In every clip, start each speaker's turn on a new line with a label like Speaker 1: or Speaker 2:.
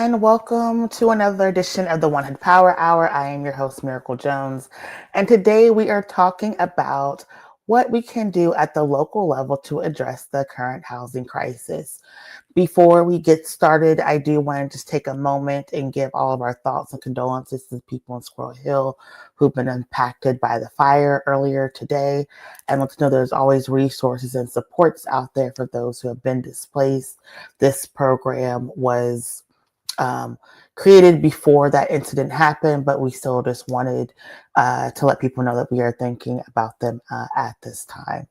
Speaker 1: and welcome to another edition of the 100 Power Hour. I am your host, Miracle Jones, and today we are talking about what we can do at the local level to address the current housing crisis. Before we get started, I do want to just take a moment and give all of our thoughts and condolences to the people in Squirrel Hill who've been impacted by the fire earlier today. And let's know there's always resources and supports out there for those who have been displaced. This program was created before that incident happened, but we still just wanted to let people know that we are thinking about them at this time.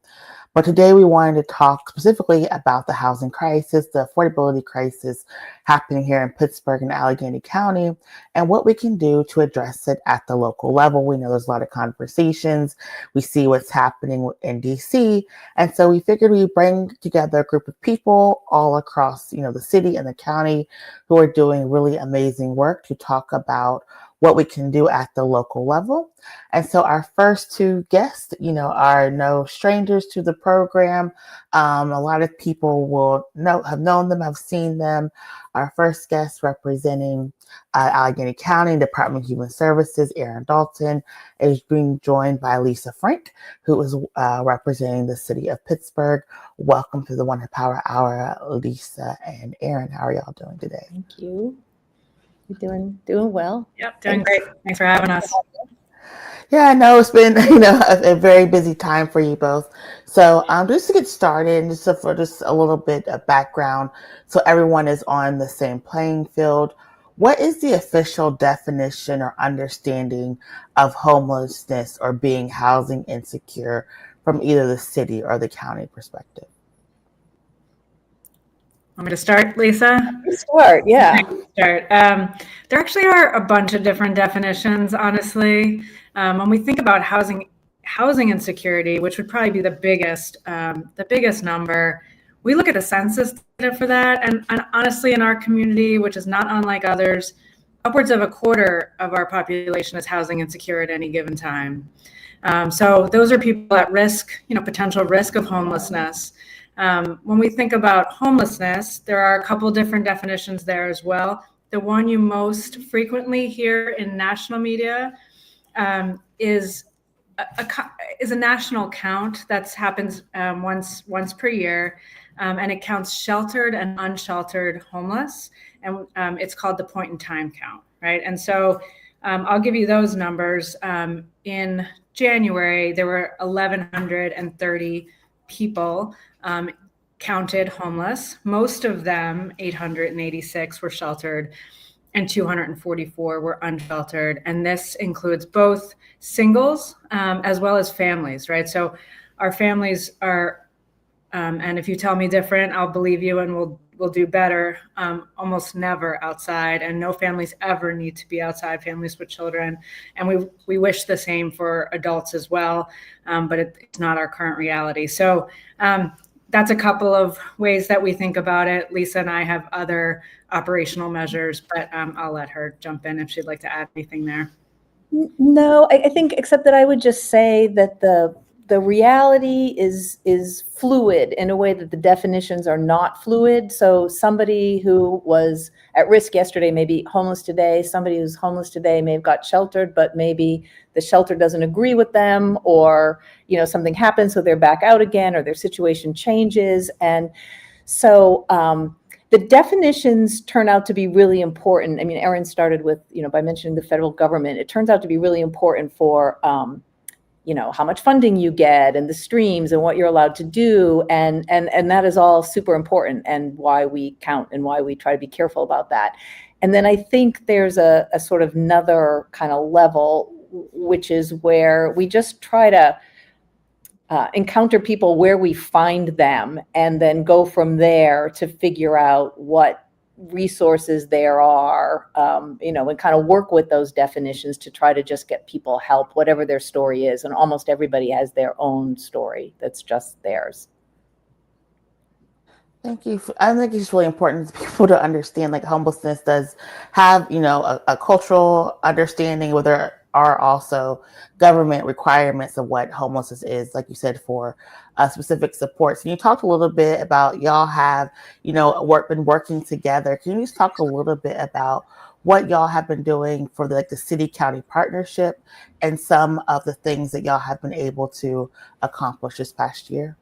Speaker 1: But today we wanted to talk specifically about the housing crisis, the affordability crisis happening here in Pittsburgh and Allegheny County, and what we can do to address it at the local level. We know there's a lot of conversations. We see what's happening in DC. And so we figured we'd bring together a group of people all across, the city and the county who are doing really amazing work to talk about what we can do at the local level. And so our first two guests, are no strangers to the program. A lot of people will have known them, have seen them. Our first guest representing Allegheny County Department of Human Services, Aaron Dalton, is being joined by Lisa Frank, who is representing the city of Pittsburgh. Welcome to the 100 Power Hour, Lisa and Aaron. How are y'all doing today?
Speaker 2: Thank you. You're doing well.
Speaker 3: Yep, doing great. Thanks for having us.
Speaker 1: Yeah, I know it's been, a very busy time for you both. So just to get started, for just a little bit of background, so everyone is on the same playing field. What is the official definition or understanding of homelessness or being housing insecure from either the city or the county perspective?
Speaker 3: Want me to start, Lisa?
Speaker 2: Start, yeah.
Speaker 3: There actually are a bunch of different definitions, honestly. When we think about housing insecurity, which would probably be the biggest number, we look at the census data for that. And honestly, in our community, which is not unlike others, upwards of a quarter of our population is housing insecure at any given time. So those are people at risk, potential risk of homelessness. When we think about homelessness, there are a couple different definitions there as well. The one you most frequently hear in national media is a national count that happens once per year, and it counts sheltered and unsheltered homeless, and it's called the point in time count, right? And so I'll give you those numbers. In January, there were 1,130 people counted homeless. Most of them, 886, were sheltered and 244 were unsheltered. And this includes both singles as well as families, right? So our families are, and if you tell me different, I'll believe you and we'll do better, almost never outside, and no families ever need to be outside, families with children. And we wish the same for adults as well, but it's not our current reality. So that's a couple of ways that we think about it. Lisa and I have other operational measures, but I'll let her jump in if she'd like to add anything there.
Speaker 2: No, I think except that I would just say that the reality is fluid in a way that the definitions are not fluid. So somebody who was at risk yesterday may be homeless today. Somebody who's homeless today may have got sheltered, but maybe the shelter doesn't agree with them, or something happens, so they're back out again, or their situation changes. And so the definitions turn out to be really important. I mean, Erin started with, by mentioning the federal government. It turns out to be really important for how much funding you get and the streams and what you're allowed to do. And that is all super important, and why we count and why we try to be careful about that. And then I think there's a sort of another kind of level, which is where we just try to encounter people where we find them, and then go from there to figure out what resources there are, and kind of work with those definitions to try to just get people help, whatever their story is. And almost everybody has their own story that's just theirs.
Speaker 1: Thank you. I think it's really important for people to understand, like, homelessness does have, a cultural understanding, whether are also government requirements of what homelessness is, like you said, for specific supports. And you talked a little bit about y'all have, been working together. Can you just talk a little bit about what y'all have been doing for the city-county partnership and some of the things that y'all have been able to accomplish this past year?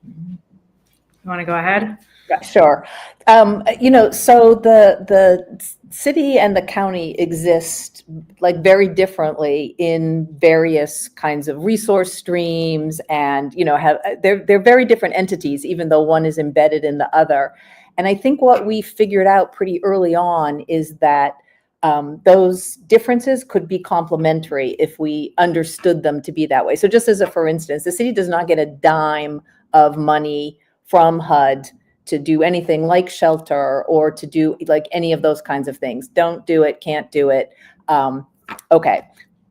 Speaker 3: You want to go ahead?
Speaker 2: Sure. So the city and the county exist like very differently in various kinds of resource streams, and they're very different entities, even though one is embedded in the other. And I think what we figured out pretty early on is that those differences could be complementary if we understood them to be that way. So just for instance, the city does not get a dime of money from HUD to do anything like shelter or to do like any of those kinds of things. Don't do it, can't do it. Okay,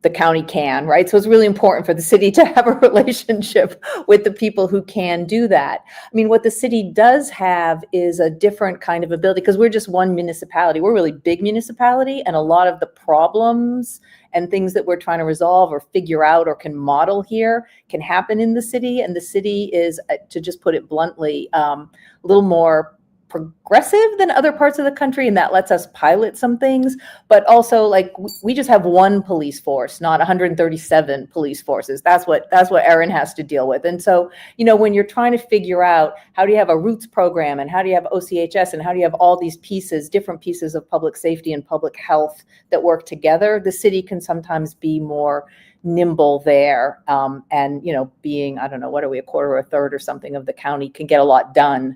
Speaker 2: the county can, right? So it's really important for the city to have a relationship with the people who can do that. I mean, what the city does have is a different kind of ability, because we're just one municipality. We're a really big municipality, and a lot of the problems and things that we're trying to resolve or figure out or can model here can happen in the city. And the city is, to just put it bluntly, a little more progressive than other parts of the country, and that lets us pilot some things. But also, like, we just have one police force, not 137 police forces. That's what Erin has to deal with. And so, when you're trying to figure out how do you have a roots program, and how do you have OCHS, and how do you have all these pieces, different pieces of public safety and public health that work together, the city can sometimes be more nimble there. And being, I don't know, what are we, a quarter or a third or something of the county, can get a lot done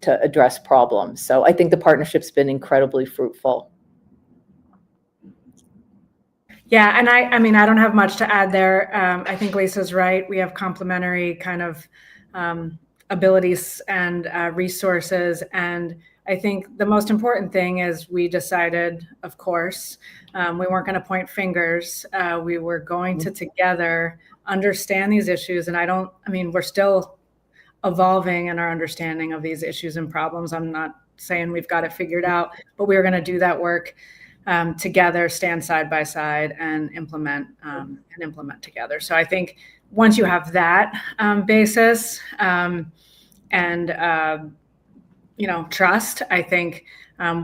Speaker 2: to address problems. So I think the partnership's been incredibly fruitful.
Speaker 3: Yeah, and I mean, I don't have much to add there. I think Lisa's right. We have complementary kind of abilities and resources. And I think the most important thing is we decided, of course, we weren't going to point fingers. We were going to together understand these issues. And we're still evolving in our understanding of these issues and problems. I'm not saying we've got it figured out, but we're going to do that work together, stand side by side, and implement together. So I think once you have that basis and trust, I think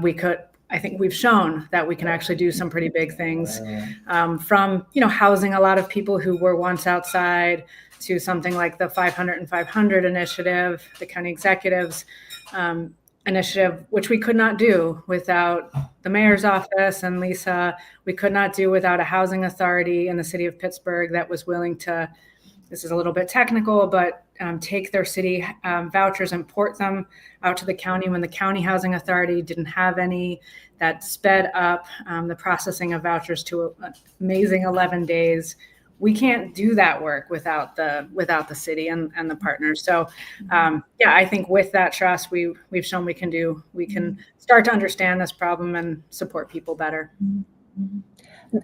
Speaker 3: we've shown that we can actually do some pretty big things, from housing a lot of people who were once outside, to something like the 500 and 500 initiative, the county executives initiative, which we could not do without the mayor's office and Lisa. We could not do without a housing authority in the city of Pittsburgh that was willing to, this is a little bit technical, but take their city vouchers and port them out to the county when the county housing authority didn't have any. That sped up the processing of vouchers to an amazing 11 days. We can't do that work without the city and the partners. So I think with that trust, we've shown we can start to understand this problem and support people better.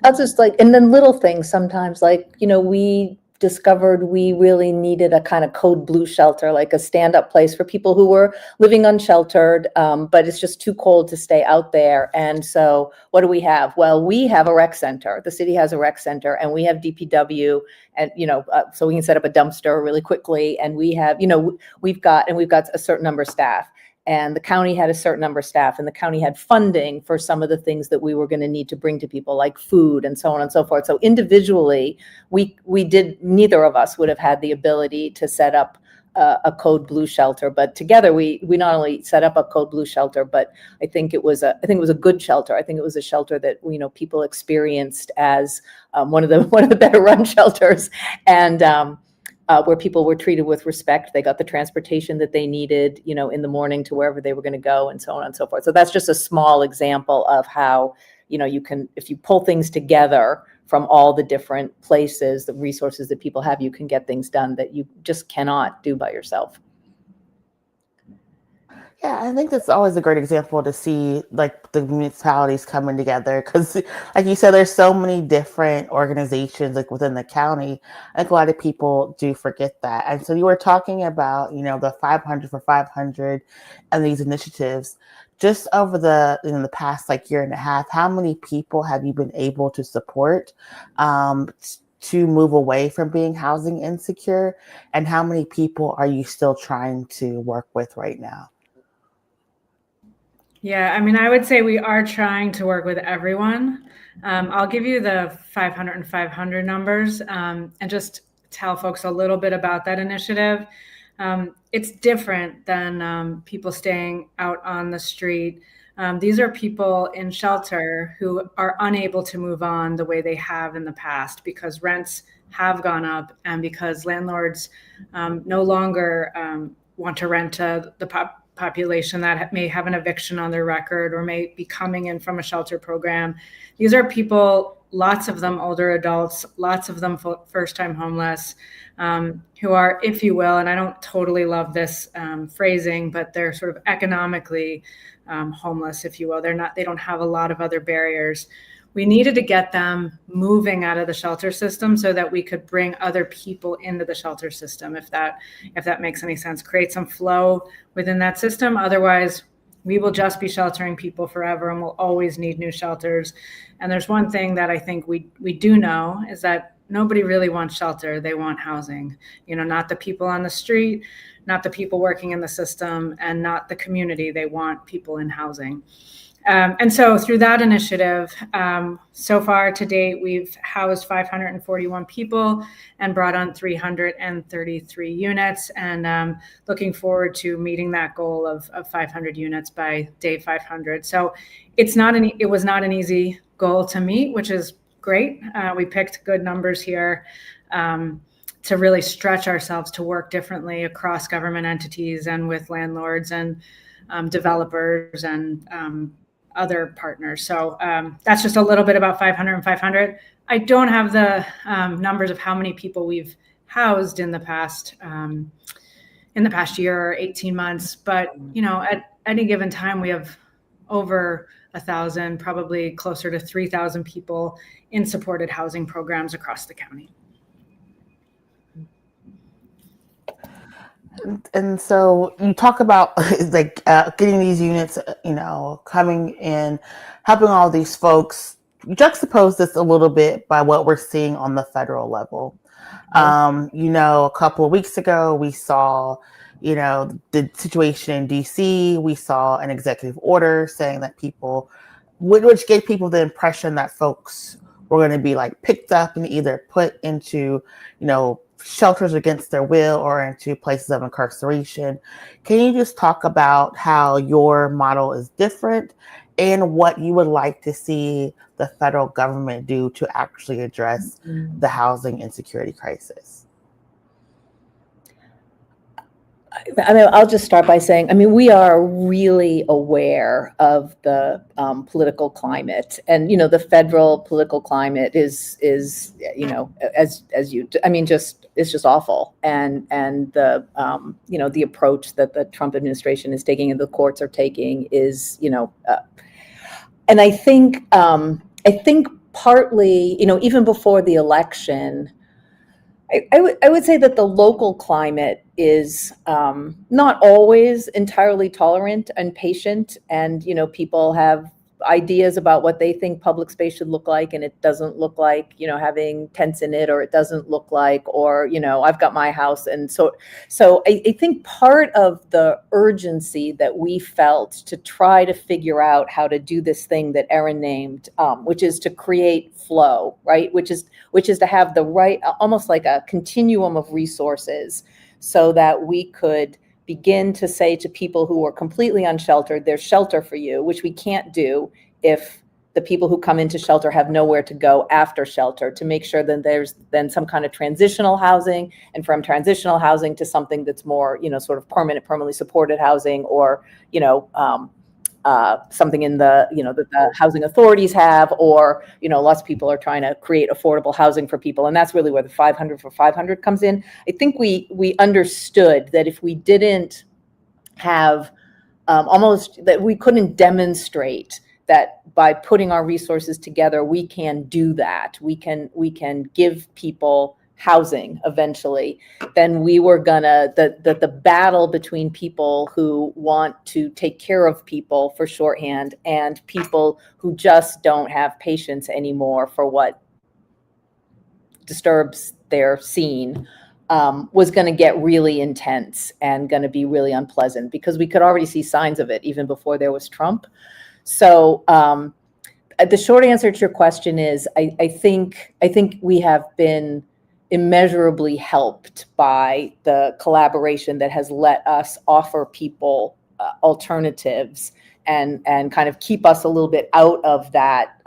Speaker 2: I'll just and then little things sometimes, we discovered we really needed a kind of code blue shelter, like a stand-up place for people who were living unsheltered, but it's just too cold to stay out there. And so what do we have? Well, we have a rec center. The city has a rec center, and we have DPW, and so we can set up a dumpster really quickly. And we have, we've got a certain number of staff. And the county had a certain number of staff, and the county had funding for some of the things that we were going to need to bring to people, like food and so on and so forth. So individually, neither of us would have had the ability to set up a code blue shelter, but together we not only set up a code blue shelter, but I think it was a good shelter. I think it was a shelter that people experienced as one of the better run shelters, and where people were treated with respect. They got the transportation that they needed, in the morning to wherever they were going to go, and so on and so forth. So that's just a small example of how, you can, if you pull things together from all the different places, the resources that people have, you can get things done that you just cannot do by yourself.
Speaker 1: Yeah, I think that's always a great example to see, like, the municipalities coming together, because, like you said, there's so many different organizations, like, within the county. I think a lot of people do forget that. And so you were talking about, the 500 for 500 and these initiatives. just over the past like year and a half, how many people have you been able to support to move away from being housing insecure, and how many people are you still trying to work with right now?
Speaker 3: Yeah, I mean, I would say we are trying to work with everyone. I'll give you the 500 and 500 numbers and just tell folks a little bit about that initiative. It's different than people staying out on the street. These are people in shelter who are unable to move on the way they have in the past because rents have gone up and because landlords no longer want to rent to the population that may have an eviction on their record or may be coming in from a shelter program. These are people, lots of them older adults, lots of them first-time homeless, who are, if you will, and I don't totally love this phrasing, but they're sort of economically homeless, if you will. They don't have a lot of other barriers. We needed to get them moving out of the shelter system so that we could bring other people into the shelter system, if that makes any sense, create some flow within that system. Otherwise, we will just be sheltering people forever and we'll always need new shelters. And there's one thing that I think we do know is that nobody really wants shelter. They want housing, not the people on the street, not the people working in the system, and not the community. They want people in housing. And so through that initiative, so far to date, we've housed 541 people and brought on 333 units, and looking forward to meeting that goal of 500 units by day 500. So it was not an easy goal to meet, which is great. We picked good numbers here to really stretch ourselves to work differently across government entities and with landlords and developers and other partners. So that's just a little bit about 500 and 500. I don't have the numbers of how many people we've housed in the past year or 18 months, but at any given time we have over 1,000, probably closer to 3,000 people in supported housing programs across the county.
Speaker 1: And so you talk about like getting these units, coming in, helping all these folks. You juxtapose this a little bit by what we're seeing on the federal level. A couple of weeks ago, we saw, the situation in DC. We saw an executive order saying that which gave people the impression that folks were going to be like picked up and either put into, shelters against their will or into places of incarceration. Can you just talk about how your model is different and what you would like to see the federal government do to actually address the housing insecurity crisis?
Speaker 2: I mean, I'll just start by saying, we are really aware of the political climate, and the federal political climate is it's just awful, and the the approach that the Trump administration is taking and the courts are taking is and I think partly even before the election. I would say that the local climate is not always entirely tolerant and patient, and people have ideas about what they think public space should look like, and it doesn't look like having tents in it, or it doesn't look like, or I've got my house. And so I think part of the urgency that we felt to try to figure out how to do this thing that Erin named, which is to create flow, right, which is to have the right, almost like a continuum of resources, so that we could begin to say to people who are completely unsheltered, there's shelter for you, which we can't do if the people who come into shelter have nowhere to go after shelter, to make sure that there's then some kind of transitional housing, and from transitional housing to something that's more, sort of permanently supported housing, or, something in the, that the housing authorities have, or, lots of people are trying to create affordable housing for people. And that's really where the 500 for 500 comes in. I think we understood that if we didn't have almost that we couldn't demonstrate that by putting our resources together, we can do that. We can give people housing eventually, then we were gonna, the battle between people who want to take care of people for shorthand and people who just don't have patience anymore for what disturbs their scene, was going to get really intense and going to be really unpleasant, because we could already see signs of it even before there was Trump. So the short answer to your question is, I think we have been immeasurably helped by the collaboration that has let us offer people alternatives and kind of keep us a little bit out of that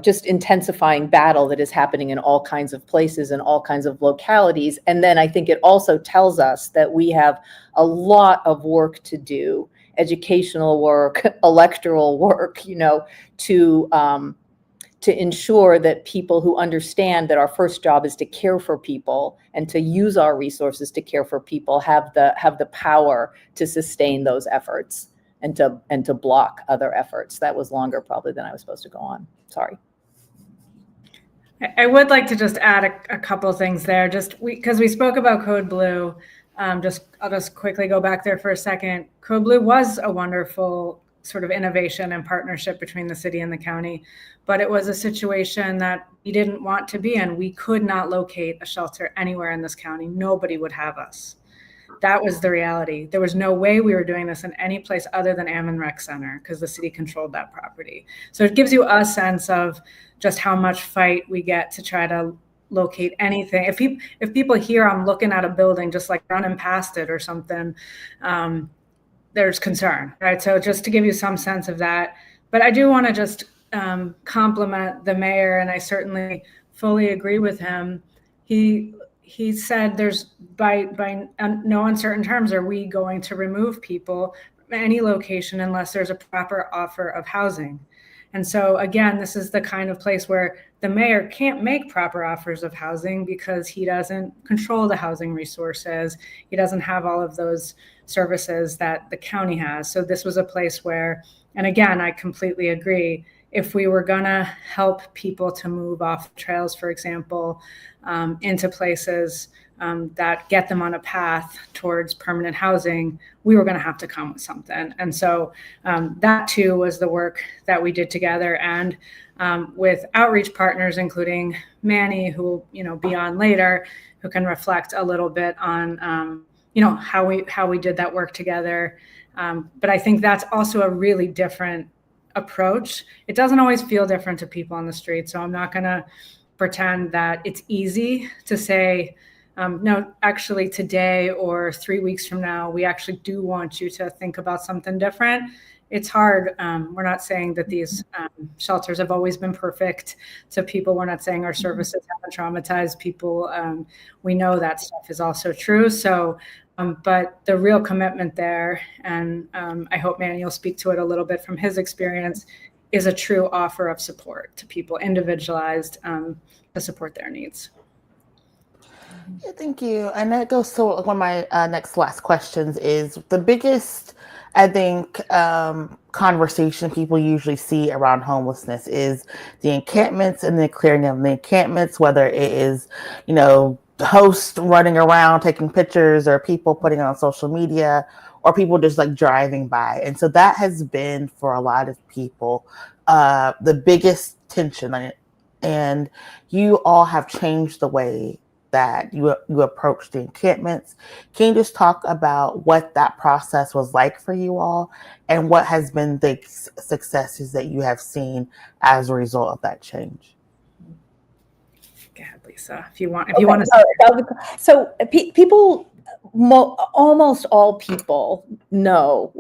Speaker 2: just intensifying battle that is happening in all kinds of places and all kinds of localities. And then I think it also tells us that we have a lot of work to do, educational work, electoral work, to ensure that people who understand that our first job is to care for people and to use our resources to care for people have the power to sustain those efforts and to block other efforts. That was longer probably than I was supposed to go on. Sorry.
Speaker 3: I would like to just add a couple of things there, because we spoke about Code Blue. I'll just quickly go back there for a second. Code Blue was a wonderful sort of innovation and partnership between the city and the county, but it was a situation that we didn't want to be in. We could not locate a shelter anywhere in this county. Nobody would have us. That was the reality. There was no way we were doing this in any place other than Ammon Rec Center, because the city controlled that property. So it gives you a sense of just how much fight we get to try to locate anything. If people hear I'm looking at a building, just like running past it or something, there's concern, right? So just to give you some sense of that. But I do want to just compliment the mayor, and I certainly fully agree with him. He said there's by no uncertain terms are we going to remove people from any location unless there's a proper offer of housing. And so again, this is the kind of place where the mayor can't make proper offers of housing because he doesn't control the housing resources. He doesn't have all of those services that the county has. So this was a place where, and again, I completely agree, if we were gonna help people to move off trails, for example, into places that get them on a path towards permanent housing, we were gonna have to come with something. And so that too was the work that we did together, and with outreach partners, including Manny, who will be on later, who can reflect a little bit on how we did that work together. But I think that's also a really different approach. It doesn't always feel different to people on the street. So I'm not going to pretend that it's easy to say, no, actually today or 3 weeks from now, we actually do want you to think about something different. It's hard. We're not saying that these shelters have always been perfect to people. We're not saying our services haven't traumatized people. We know that stuff is also true. So, but the real commitment there, and I hope Manny will speak to it a little bit from his experience, is a true offer of support to people, individualized, to support their needs.
Speaker 1: Yeah, thank you. And that goes to one of my last questions is the biggest, I think, conversation people usually see around homelessness is the encampments and the clearing of the encampments, whether it is, the host running around taking pictures or people putting it on social media or people just like driving by. And so that has been for a lot of people the biggest tension. And you all have changed the way that you approach the encampments. Can you just talk about what that process was like for you all and what has been the successes that you have seen as a result of that change?
Speaker 3: Go ahead, Lisa, if you want to.
Speaker 2: So people, almost all people know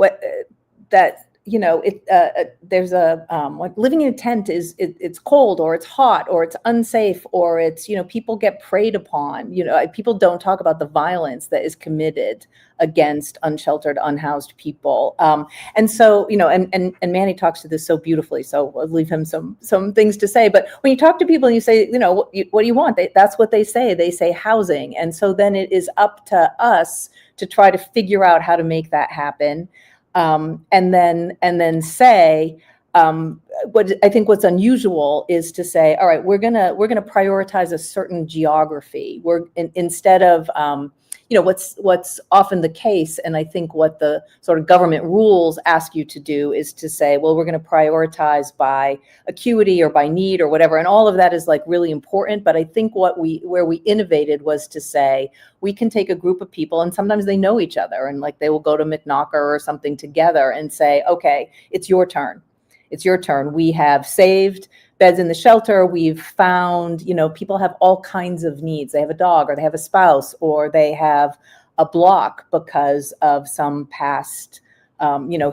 Speaker 2: that there's like living in a tent it's cold or it's hot or it's unsafe or it's people get preyed upon. People don't talk about the violence that is committed against unsheltered, unhoused people. And so and Manny talks to this so beautifully. So I'll leave him some things to say. But when you talk to people and you say what do you want? That's what they say. They say housing. And so then it is up to us to try to figure out how to make that happen. And then say, what I think what's unusual is to say, all right, we're gonna prioritize a certain geography. Instead of what's often the case, and I think what the sort of government rules ask you to do is to say, well, we're going to prioritize by acuity or by need or whatever, and all of that is like really important. But I think where we innovated was to say we can take a group of people, and sometimes they know each other, and like they will go to McKnocker or something together and say, okay, it's your turn. It's your turn. We have saved beds in the shelter. We've found, people have all kinds of needs. They have a dog, or they have a spouse, or they have a block because of some past,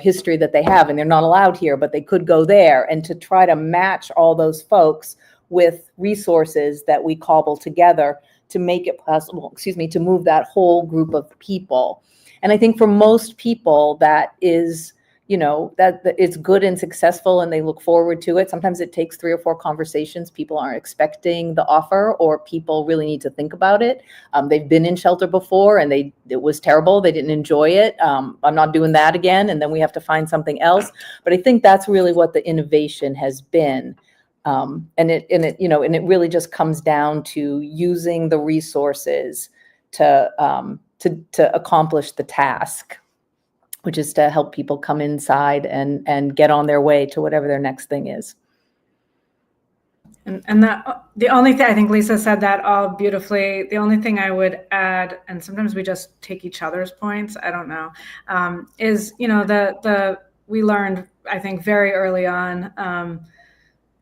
Speaker 2: history that they have, and they're not allowed here, but they could go there. And to try to match all those folks with resources that we cobble together to make it possible, to move that whole group of people. And I think for most people that is, that it's good and successful and they look forward to it. Sometimes it takes 3 or 4 conversations. People aren't expecting the offer, or people really need to think about it. They've been in shelter before and it was terrible. They didn't enjoy it. I'm not doing that again. And then we have to find something else. But I think that's really what the innovation has been. And it really just comes down to using the resources to accomplish the task, which is to help people come inside and get on their way to whatever their next thing is.
Speaker 3: And the only thing, I think Lisa said that all beautifully. The only thing I would add, and sometimes we just take each other's points, I don't know, is, we learned, I think very early on,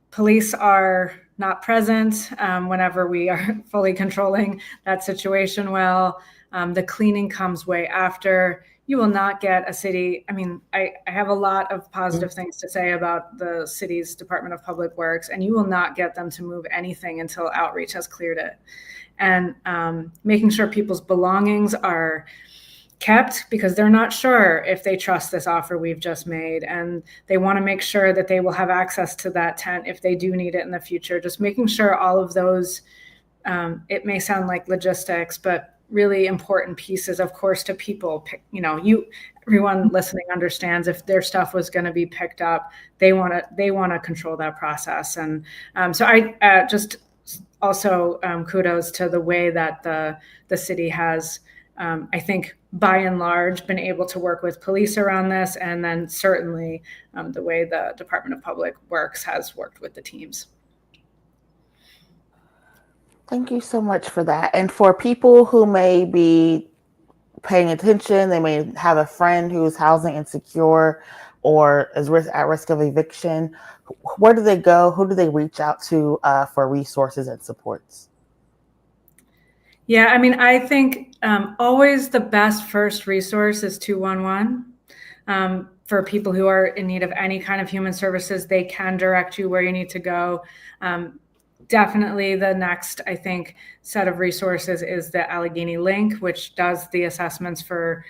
Speaker 3: police are not present whenever we are fully controlling that situation well. The cleaning comes way after. You will not get a city. I mean, I have a lot of positive things to say about the city's Department of Public Works, and you will not get them to move anything until outreach has cleared it. And making sure people's belongings are kept, because they're not sure if they trust this offer we've just made, and they want to make sure that they will have access to that tent if they do need it in the future. Just making sure all of those, it may sound like logistics, but really important pieces, of course, to people. Everyone listening understands if their stuff was going to be picked up, they want to control that process. And so I just also kudos to the way that the city has, I think, by and large, been able to work with police around this, and then certainly the way the Department of Public Works has worked with the teams.
Speaker 1: Thank you so much for that. And for people who may be paying attention, they may have a friend who's housing insecure or is at risk of eviction. Where do they go? Who do they reach out to for resources and supports?
Speaker 3: Yeah, I mean, I think always the best first resource is 211. For people who are in need of any kind of human services, they can direct you where you need to go. Definitely the next, I think, set of resources is the Allegheny Link, which does the assessments for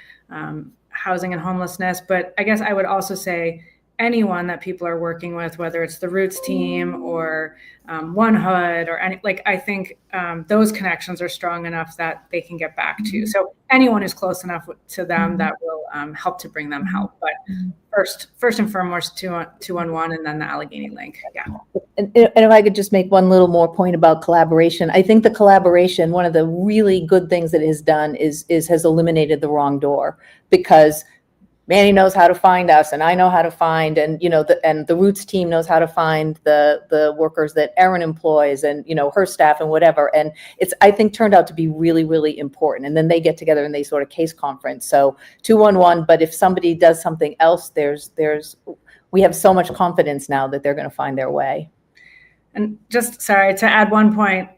Speaker 3: housing and homelessness. But I guess I would also say anyone that people are working with, whether it's the Roots team or One Hood or any, I think those connections are strong enough that they can get back to. So anyone who's close enough to them that will help to bring them help. But first and foremost, 211 and then the Allegheny Link. Yeah.
Speaker 2: And if I could just make one little more point about collaboration, I think the collaboration, one of the really good things that it has done is has eliminated the wrong door, because Manny knows how to find us, and I know how to find, and the Roots team knows how to find the workers that Erin employs, and her staff and whatever. And it's, I think, turned out to be really, really important. And then they get together and they sort of case conference. So 211. But if somebody does something else, we have so much confidence now that they're going to find their way.
Speaker 3: And just sorry to add one point.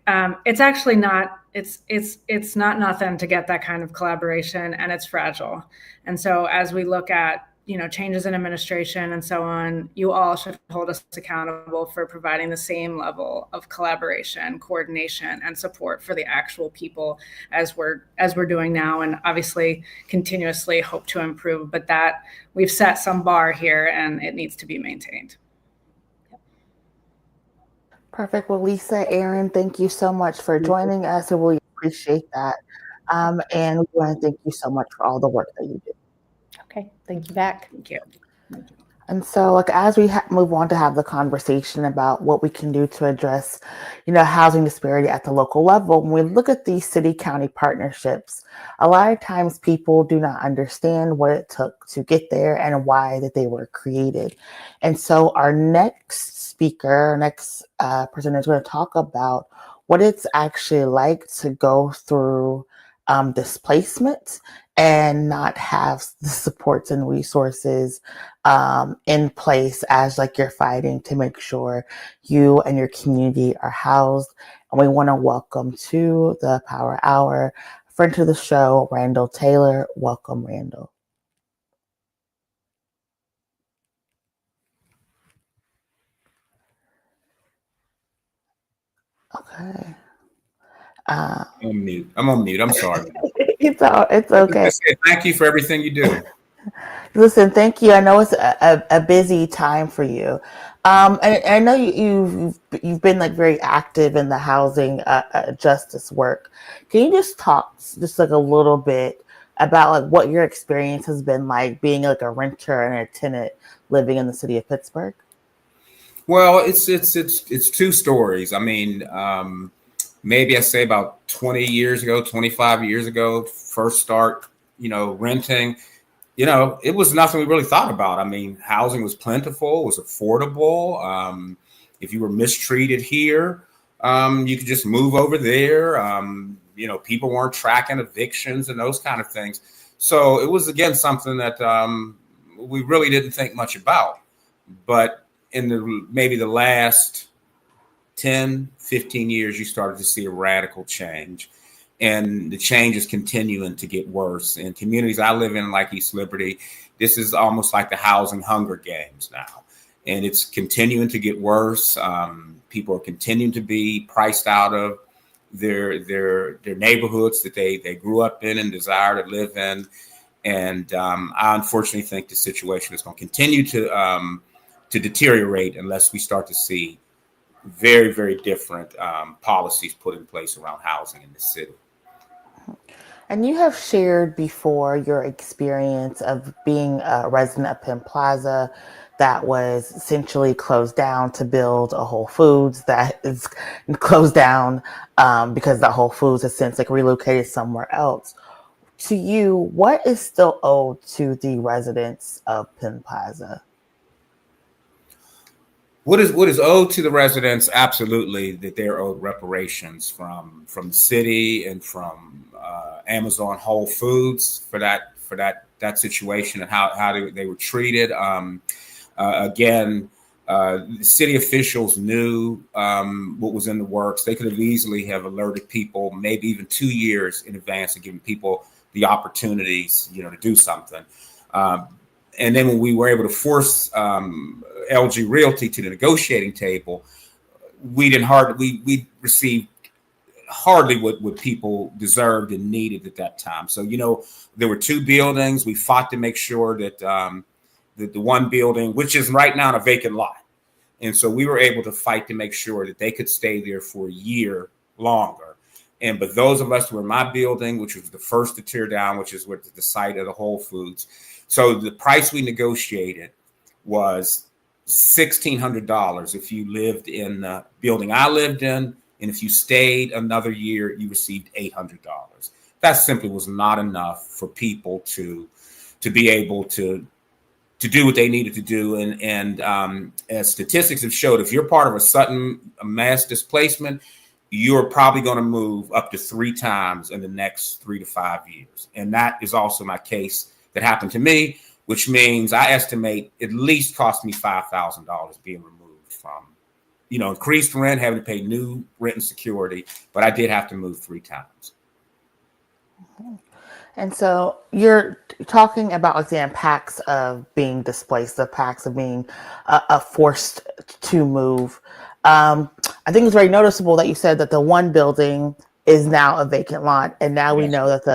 Speaker 3: It's actually not. It's not nothing to get that kind of collaboration, and it's fragile. And so as we look at changes in administration and so on, you all should hold us accountable for providing the same level of collaboration, coordination, and support for the actual people as we're doing now, and obviously continuously hope to improve. But that we've set some bar here, and it needs to be maintained.
Speaker 1: Perfect. Well, Lisa, Erin, thank you so much for joining us. I really appreciate that. And we want to thank you so much for all the work that you do.
Speaker 2: Okay. Thank you back.
Speaker 3: Thank you.
Speaker 1: And so, like, as we move on to have the conversation about what we can do to address, housing disparity at the local level, when we look at these city-county partnerships, a lot of times people do not understand what it took to get there and why that they were created. And so, our next speaker, our next presenter is going to talk about what it's actually like to go through displacement and not have the supports and resources in place as like you're fighting to make sure you and your community are housed. And we want to welcome to the Power Hour, friend to the show, Randall Taylor. Welcome, Randall. Okay.
Speaker 4: I'm on mute. I'm sorry.
Speaker 1: It's okay.
Speaker 4: Thank you for everything you do.
Speaker 1: Listen, thank you. I know it's a busy time for you. And I know you've been like very active in the housing justice work. Can you just talk just like a little bit about like what your experience has been like being like a renter and a tenant living in the city of Pittsburgh?
Speaker 4: Well, it's two stories. I mean, maybe I say about 20 years ago, 25 years ago, first start, renting. It was nothing we really thought about. I mean, housing was plentiful, was affordable. If you were mistreated here, you could just move over there. People weren't tracking evictions and those kind of things. So it was, again, something that we really didn't think much about. But in maybe the last 10, 15 years, you started to see a radical change. And the change is continuing to get worse. In communities I live in, like East Liberty, this is almost like the housing Hunger Games now. And it's continuing to get worse. People are continuing to be priced out of their neighborhoods that they grew up in and desire to live in. And I unfortunately think the situation is going to continue to deteriorate unless we start to see very, very different policies put in place around housing in the city.
Speaker 1: And you have shared before your experience of being a resident of Penn Plaza that was essentially closed down to build a Whole Foods that is closed down because the Whole Foods has since like relocated somewhere else. To you, what is still owed to the residents of Penn Plaza?
Speaker 4: What is owed to the residents? Absolutely, that they're owed reparations from the city and from Amazon Whole Foods for that situation and how they were treated. Again, the city officials knew what was in the works. They could have easily have alerted people, maybe even 2 years in advance, and given people the opportunities, to do something. And then when we were able to force LG Realty to the negotiating table, we received hardly what people deserved and needed at that time. So, there were two buildings. We fought to make sure that the one building, which is right now in a vacant lot. And so we were able to fight to make sure that they could stay there for a year longer. But those of us who were in my building, which was the first to tear down, which is with the site of the Whole Foods. So the price we negotiated was $1,600 if you lived in the building I lived in. And if you stayed another year, you received $800. That simply was not enough for people to be able to do what they needed to do. And as statistics have showed, if you're part of a sudden mass displacement, you're probably going to move up to 3 times in the next 3 to 5 years. And that is also my case that happened to me, which means I estimate at least cost me $5,000 being removed from, increased rent, having to pay new rent and security, but I did have to move 3 times.
Speaker 1: And so you're talking about like the impacts of being displaced, the impacts of being forced to move. I think it's very noticeable that you said that the one building is now a vacant lot, and now we know that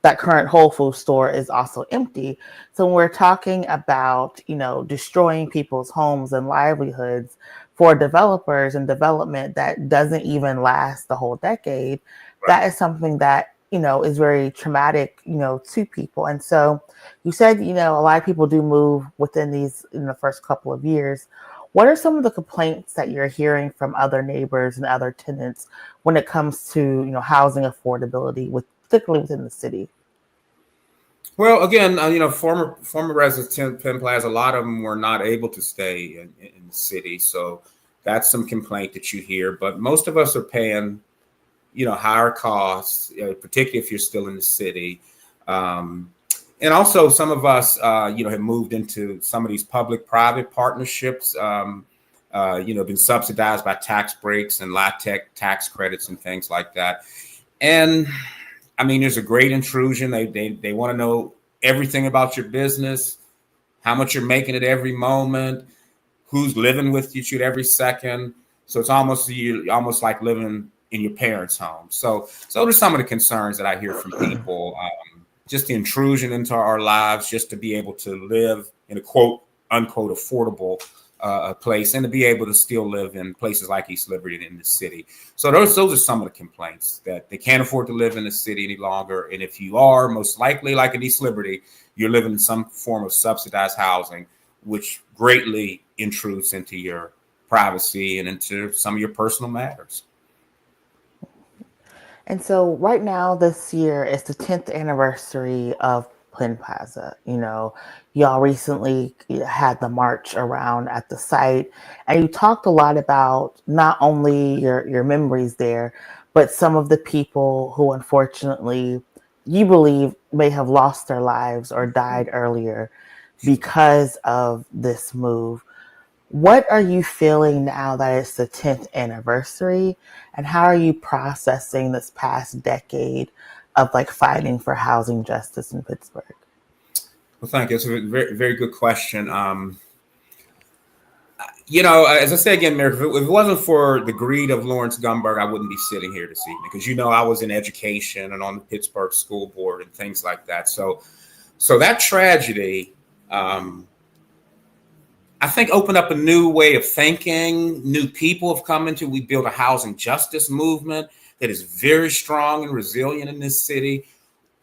Speaker 1: that current Whole Foods store is also empty. So when we're talking about, destroying people's homes and livelihoods for developers and development that doesn't even last the whole decade, that is something that is very traumatic, to people. And so you said, a lot of people do move within these in the first couple of years. What are some of the complaints that you're hearing from other neighbors and other tenants when it comes to, housing affordability, particularly within the city?
Speaker 4: Well, again, former residents of Penn Plaza, a lot of them were not able to stay in the city, so that's some complaint that you hear. But most of us are paying, higher costs, particularly if you're still in the city. And also, some of us, have moved into some of these public-private partnerships. Been subsidized by tax breaks and LIHTC tax credits and things like that. And I mean, there's a great intrusion. They want to know everything about your business, how much you're making at every moment, who's living with you at every second. So it's almost like living in your parents' home. So there's some of the concerns that I hear from people. Just the intrusion into our lives, just to be able to live in a quote unquote affordable place, and to be able to still live in places like East Liberty in the city. So those are some of the complaints, that they can't afford to live in the city any longer. And if you are, most likely, like in East Liberty, you're living in some form of subsidized housing, which greatly intrudes into your privacy and into some of your personal matters.
Speaker 1: And so right now, this year is the 10th anniversary of Penn Plaza. Y'all recently had the march around at the site, and you talked a lot about not only your memories there, but some of the people who unfortunately you believe may have lost their lives or died earlier because of this move. What are you feeling now that it's the 10th anniversary, and how are you processing this past decade of fighting for housing justice in Pittsburgh?
Speaker 4: Well, thank you. It's a very, very good question. As I say again, Mary, if it wasn't for the greed of Lawrence Gumberg, I wouldn't be sitting here this evening, because I was in education and on the Pittsburgh school board and things like that. So that tragedy, I think, opened up a new way of thinking. New people have come into. We built a housing justice movement that is very strong and resilient in this city,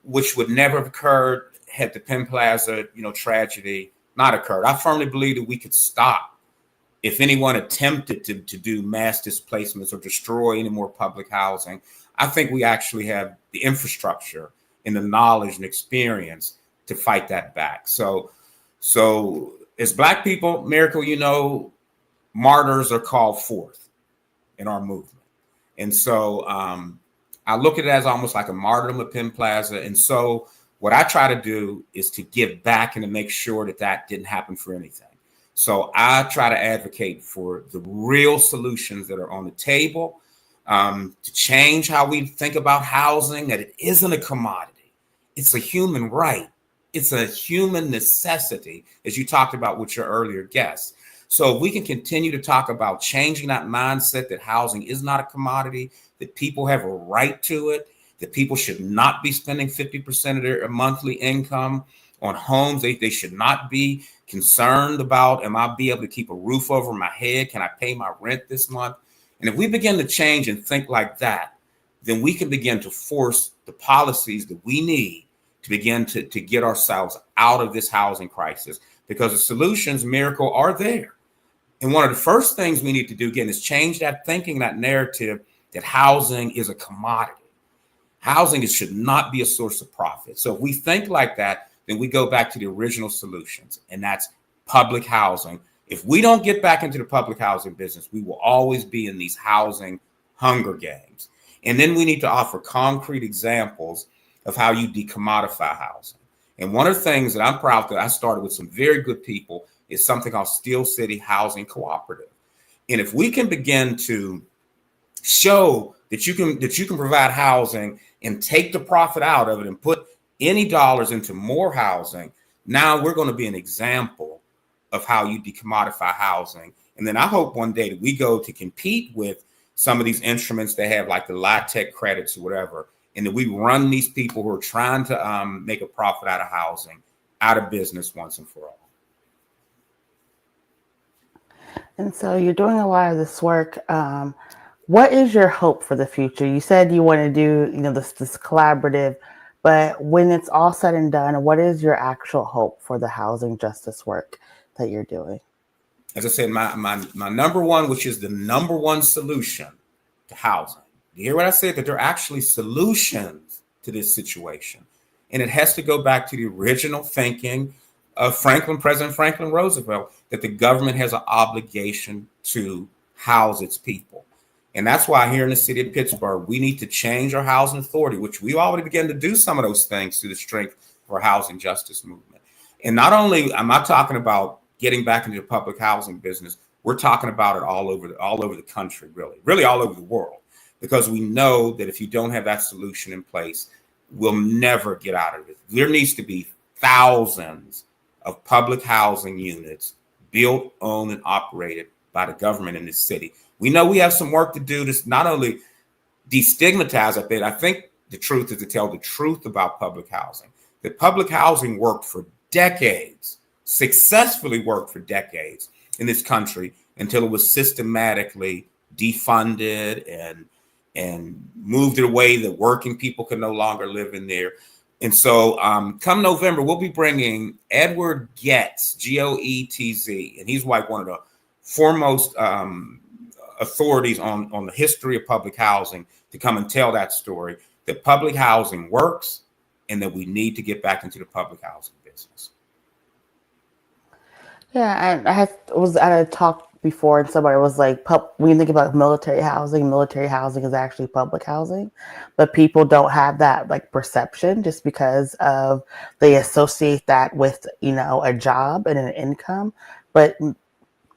Speaker 4: which would never have occurred had the Penn Plaza, tragedy not occurred. I firmly believe that we could stop if anyone attempted to do mass displacements or destroy any more public housing. I think we actually have the infrastructure and the knowledge and experience to fight that back. So as Black people, Miracle, martyrs are called forth in our movement. And so I look at it as almost like a martyrdom of Penn Plaza. And so what I try to do is to give back and to make sure that didn't happen for anything. So I try to advocate for the real solutions that are on the table, to change how we think about housing, that it isn't a commodity. It's a human right. It's a human necessity, as you talked about with your earlier guests. So if we can continue to talk about changing that mindset, that housing is not a commodity, that people have a right to it, that people should not be spending 50% of their monthly income on homes. They should not be concerned about, am I be able to keep a roof over my head? Can I pay my rent this month? And if we begin to change and think like that, then we can begin to force the policies that we need to begin to get ourselves out of this housing crisis, because the solutions, Miracle, are there. And one of the first things we need to do, again, is change that thinking, that narrative, that housing is a commodity. Housing should not be a source of profit. So if we think like that, then we go back to the original solutions, and that's public housing. If we don't get back into the public housing business, we will always be in these housing hunger games. And then we need to offer concrete examples of how you decommodify housing. And one of the things that I'm proud that I started with some very good people is something called Steel City Housing Cooperative. And if we can begin to show that you can provide housing and take the profit out of it and put any dollars into more housing, now we're going to be an example of how you decommodify housing. And then I hope one day that we go to compete with some of these instruments they have, like the LIHTC credits or whatever, and that we run these people who are trying to make a profit out of housing out of business once and for all.
Speaker 1: And so you're doing a lot of this work What is your hope for the future? You said you want to do, this collaborative, but when it's all said and done, what is your actual hope for the housing justice work that you're doing?
Speaker 4: As I said, my number one, which is the number one solution to housing. You hear what I said? That there are actually solutions to this situation. And it has to go back to the original thinking of President Franklin Roosevelt, that the government has an obligation to house its people. And that's why here in the city of Pittsburgh, we need to change our housing authority, which we already began to do some of those things through the strength of our housing justice movement. And not only am I talking about getting back into the public housing business, we're talking about it all over the country, really all over the world, because we know that if you don't have that solution in place, we'll never get out of it. There needs to be thousands of public housing units built, owned, and operated by the government in this city. We know we have some work to do to not only destigmatize a bit. I think the truth is to tell the truth about public housing. That public housing worked for decades, successfully worked for decades in this country until it was systematically defunded and moved away that working people could no longer live in there. And so come November, we'll be bringing Edward Goetz, Goetz, and he's like one of the foremost authorities on the history of public housing to come and tell that story, that public housing works and that we need to get back into the public housing business.
Speaker 1: Yeah, and was at a talk before, and somebody was like, when you think about military housing is actually public housing, but people don't have that like perception just because of they associate that with a job and an income. But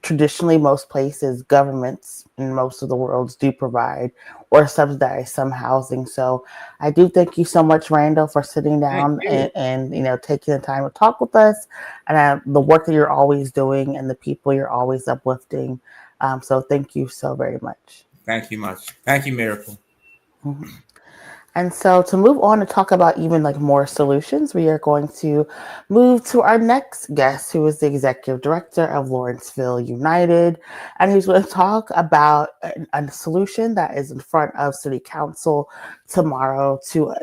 Speaker 1: traditionally, most places, governments in most of the worlds do provide or subsidize some housing. So I do thank you so much, Randall, for sitting down and taking the time to talk with us, and the work that you're always doing and the people you're always uplifting. So thank you so very much.
Speaker 4: Thank you much. Thank you, Miracle.
Speaker 1: Mm-hmm. And so to move on to talk about even like more solutions, we are going to move to our next guest, who is the executive director of Lawrenceville United. And he's going to talk about a solution that is in front of City Council tomorrow to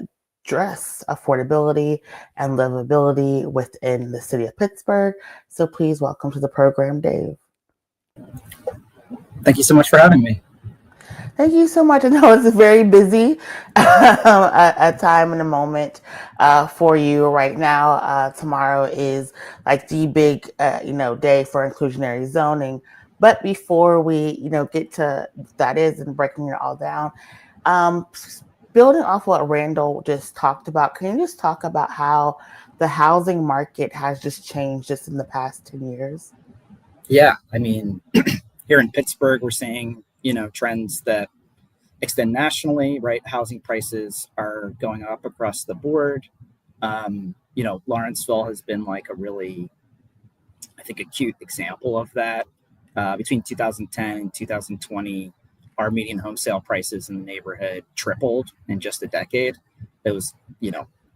Speaker 1: address affordability and livability within the city of Pittsburgh. So please welcome to the program, Dave.
Speaker 5: Thank you so much for having me.
Speaker 1: Thank you so much. I know it's very busy a time and a moment for you right now. Tomorrow is like the big, day for inclusionary zoning. But before we, get to that is and breaking it all down, building off what Randall just talked about, can you just talk about how the housing market has just changed just in the past 10 years?
Speaker 5: Yeah, I mean, here in Pittsburgh, we're seeing trends that extend nationally, right? Housing prices are going up across the board. Lawrenceville has been like a really, I think, acute example of that. Between 2010 and 2020, our median home sale prices in the neighborhood tripled in just a decade. It was,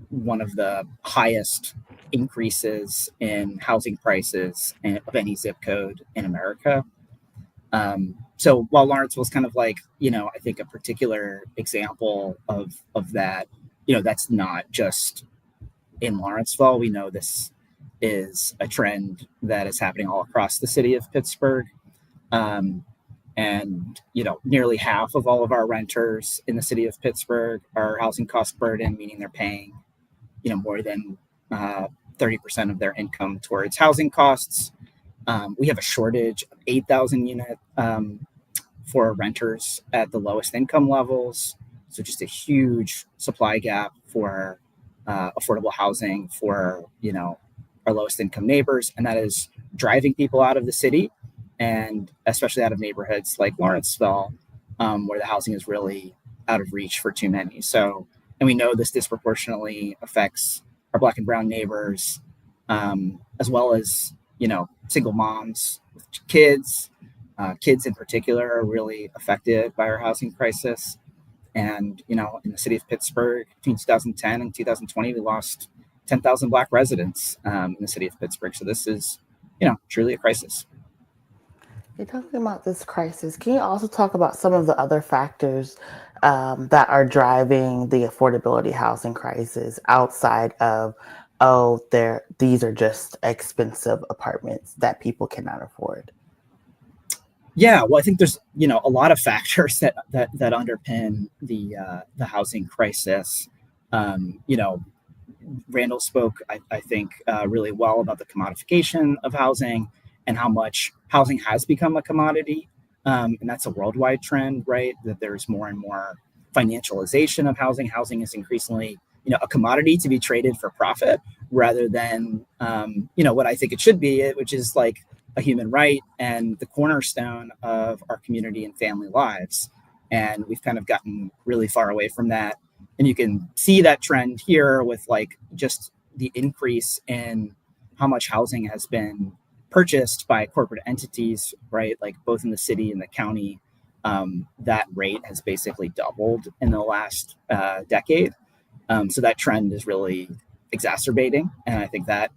Speaker 5: one of the highest increases in housing prices of any zip code in America. So while Lawrenceville is kind of like, I think a particular example of that, that's not just in Lawrenceville. We know this is a trend that is happening all across the city of Pittsburgh. Nearly half of all of our renters in the city of Pittsburgh are housing cost burden, meaning they're paying, more than 30% of their income towards housing costs. We have a shortage of 8,000 units for renters at the lowest income levels. So just a huge supply gap for affordable housing for, our lowest income neighbors. And that is driving people out of the city, and especially out of neighborhoods like Lawrenceville, where the housing is really out of reach for too many. So, and we know this disproportionately affects our Black and brown neighbors, as well as, single moms with kids. Kids in particular are really affected by our housing crisis. And, in the city of Pittsburgh, between 2010 and 2020, we lost 10,000 Black residents in the city of Pittsburgh. So this is, truly a crisis.
Speaker 1: You're talking about this crisis. Can you also talk about some of the other factors that are driving the affordability housing crisis outside of, oh, these are just expensive apartments that people cannot afford?
Speaker 5: Yeah, well, I think there's a lot of factors that underpin the housing crisis. You know, Randall spoke, I think, really well about the commodification of housing and how much housing has become a commodity. And that's a worldwide trend, right? That there's more and more financialization of housing. Housing is increasingly, a commodity to be traded for profit rather than, what I think it should be, which is like a human right and the cornerstone of our community and family lives. And we've kind of gotten really far away from that. And you can see that trend here with like just the increase in how much housing has been purchased by corporate entities, right? Like both in the city and the county, that rate has basically doubled in the last decade. So that trend is really exacerbating. And I think that,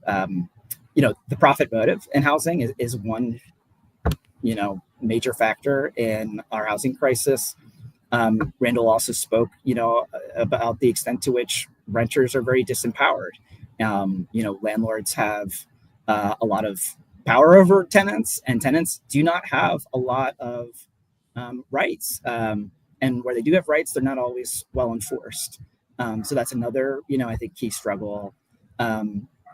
Speaker 5: the profit motive in housing is one, major factor in our housing crisis. Randall also spoke, about the extent to which renters are very disempowered. Landlords have a lot of power over tenants, and tenants do not have a lot of rights. And where they do have rights, they're not always well enforced. So that's another, I think, key struggle.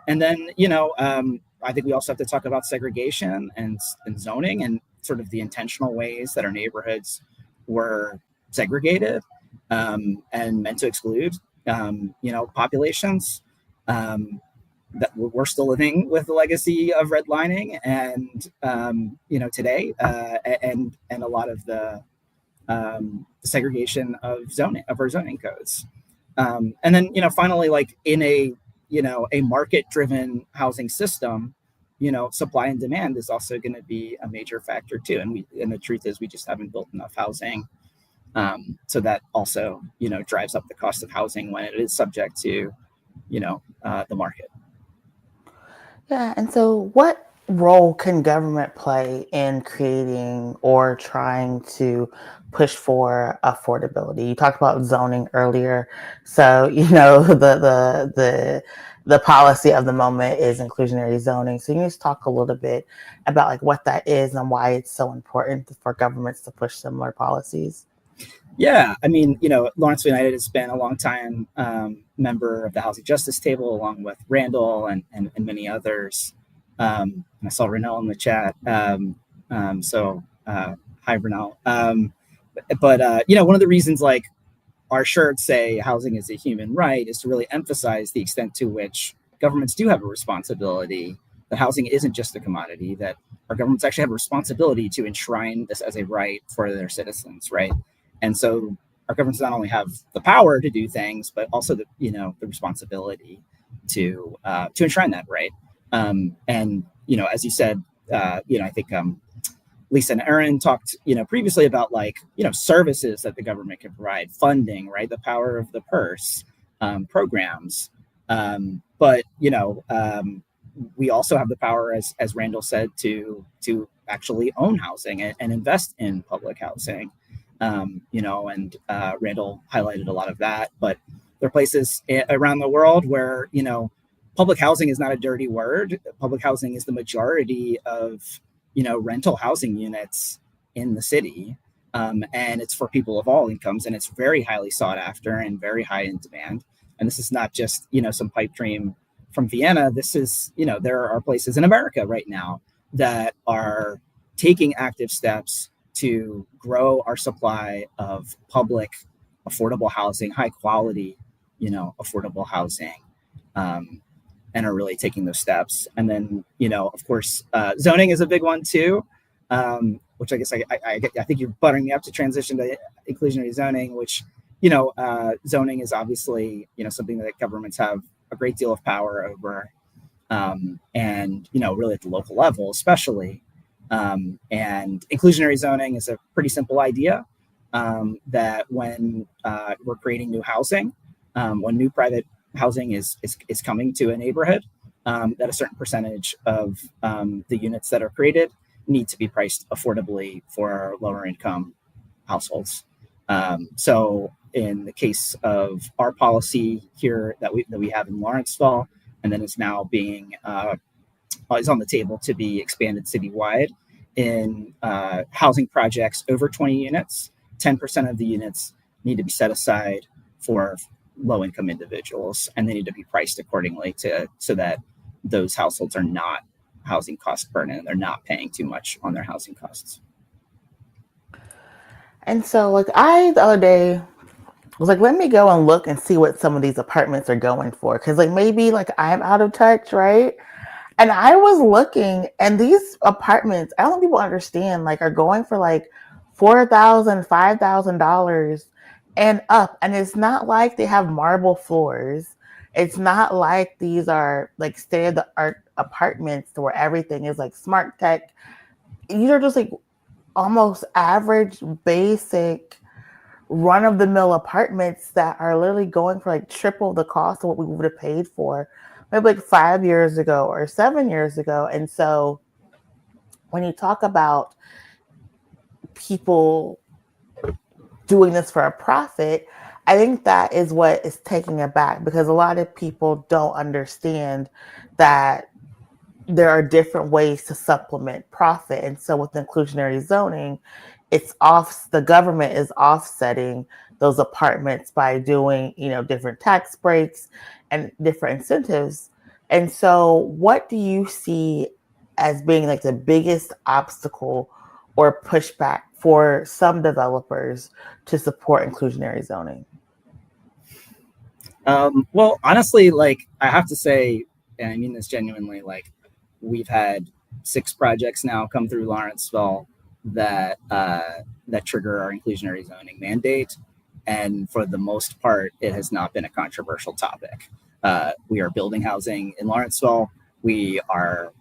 Speaker 5: And then, I think we also have to talk about segregation and zoning and sort of the intentional ways that our neighborhoods were segregated and meant to exclude, populations. That we're still living with the legacy of redlining and, today, and a lot of the segregation of our zoning codes. And then, finally, like in a market-driven housing system, supply and demand is also going to be a major factor too. And the truth is we just haven't built enough housing. So that also, drives up the cost of housing when it is subject to, the market.
Speaker 1: Yeah, and so what role can government play in creating or trying to push for affordability? You talked about zoning earlier, so the policy of the moment is inclusionary zoning. So you can just talk a little bit about like what that is and why it's so important for governments to push similar policies.
Speaker 5: Yeah, I mean, Lawrenceville United has been a long time member of the Housing Justice Table, along with Randall and many others. And I saw Renell in the chat. So hi, Renell. But one of the reasons like our shirts say housing is a human right is to really emphasize the extent to which governments do have a responsibility, that housing isn't just a commodity, that our governments actually have a responsibility to enshrine this as a right for their citizens, right? And so our governments not only have the power to do things, but also the responsibility to enshrine that right. And as you said, I think Lisa and Aaron talked previously about like services that the government can provide, funding, right, the power of the purse, programs. But we also have the power, as Randall said, to actually own housing and invest in public housing. And Randall highlighted a lot of that, but there are places around the world where, public housing is not a dirty word. Public housing is the majority of, rental housing units in the city. And it's for people of all incomes, and it's very highly sought after and very high in demand. And this is not just, some pipe dream from Vienna. This is, there are places in America right now that are taking active steps to grow our supply of public affordable housing, high quality, affordable housing, and are really taking those steps. And then, of course, zoning is a big one too, which I guess I think you're buttering me up to transition to inclusionary zoning, which, zoning is obviously, something that governments have a great deal of power over, and, really at the local level, especially. And inclusionary zoning is a pretty simple idea, that when we're creating new housing, when new private housing is coming to a neighborhood, that a certain percentage of the units that are created need to be priced affordably for lower income households. So in the case of our policy here that we have in Lawrenceville, and then is now being is on the table to be expanded citywide in housing projects over 20 units, 10% of the units need to be set aside for low income individuals, and they need to be priced accordingly so that those households are not housing cost burden and they're not paying too much on their housing costs.
Speaker 1: And so, like, I the other day was like, let me go and look and see what some of these apartments are going for, because like maybe like I'm out of touch, right? And I was looking, and these apartments, I don't think people understand, like, are going for like $4,000, $5,000 and up. And it's not like they have marble floors. It's not like these are like state of the art apartments where everything is like smart tech. These are just like almost average, basic, run of the mill apartments that are literally going for like triple the cost of what we would have paid for maybe like 5 years ago or 7 years ago. And so when you talk about people doing this for a profit, I think that is what is taking it back, because a lot of people don't understand that there are different ways to supplement profit. And so with inclusionary zoning, the government is offsetting those apartments by doing, different tax breaks and different incentives. And so what do you see as being like the biggest obstacle or pushback for some developers to support inclusionary zoning?
Speaker 5: Well, honestly, like, I have to say, and I mean this genuinely, like, we've had 6 projects now come through Lawrenceville that trigger our inclusionary zoning mandate, and for the most part, it has not been a controversial topic. We are building housing in Lawrenceville. We are,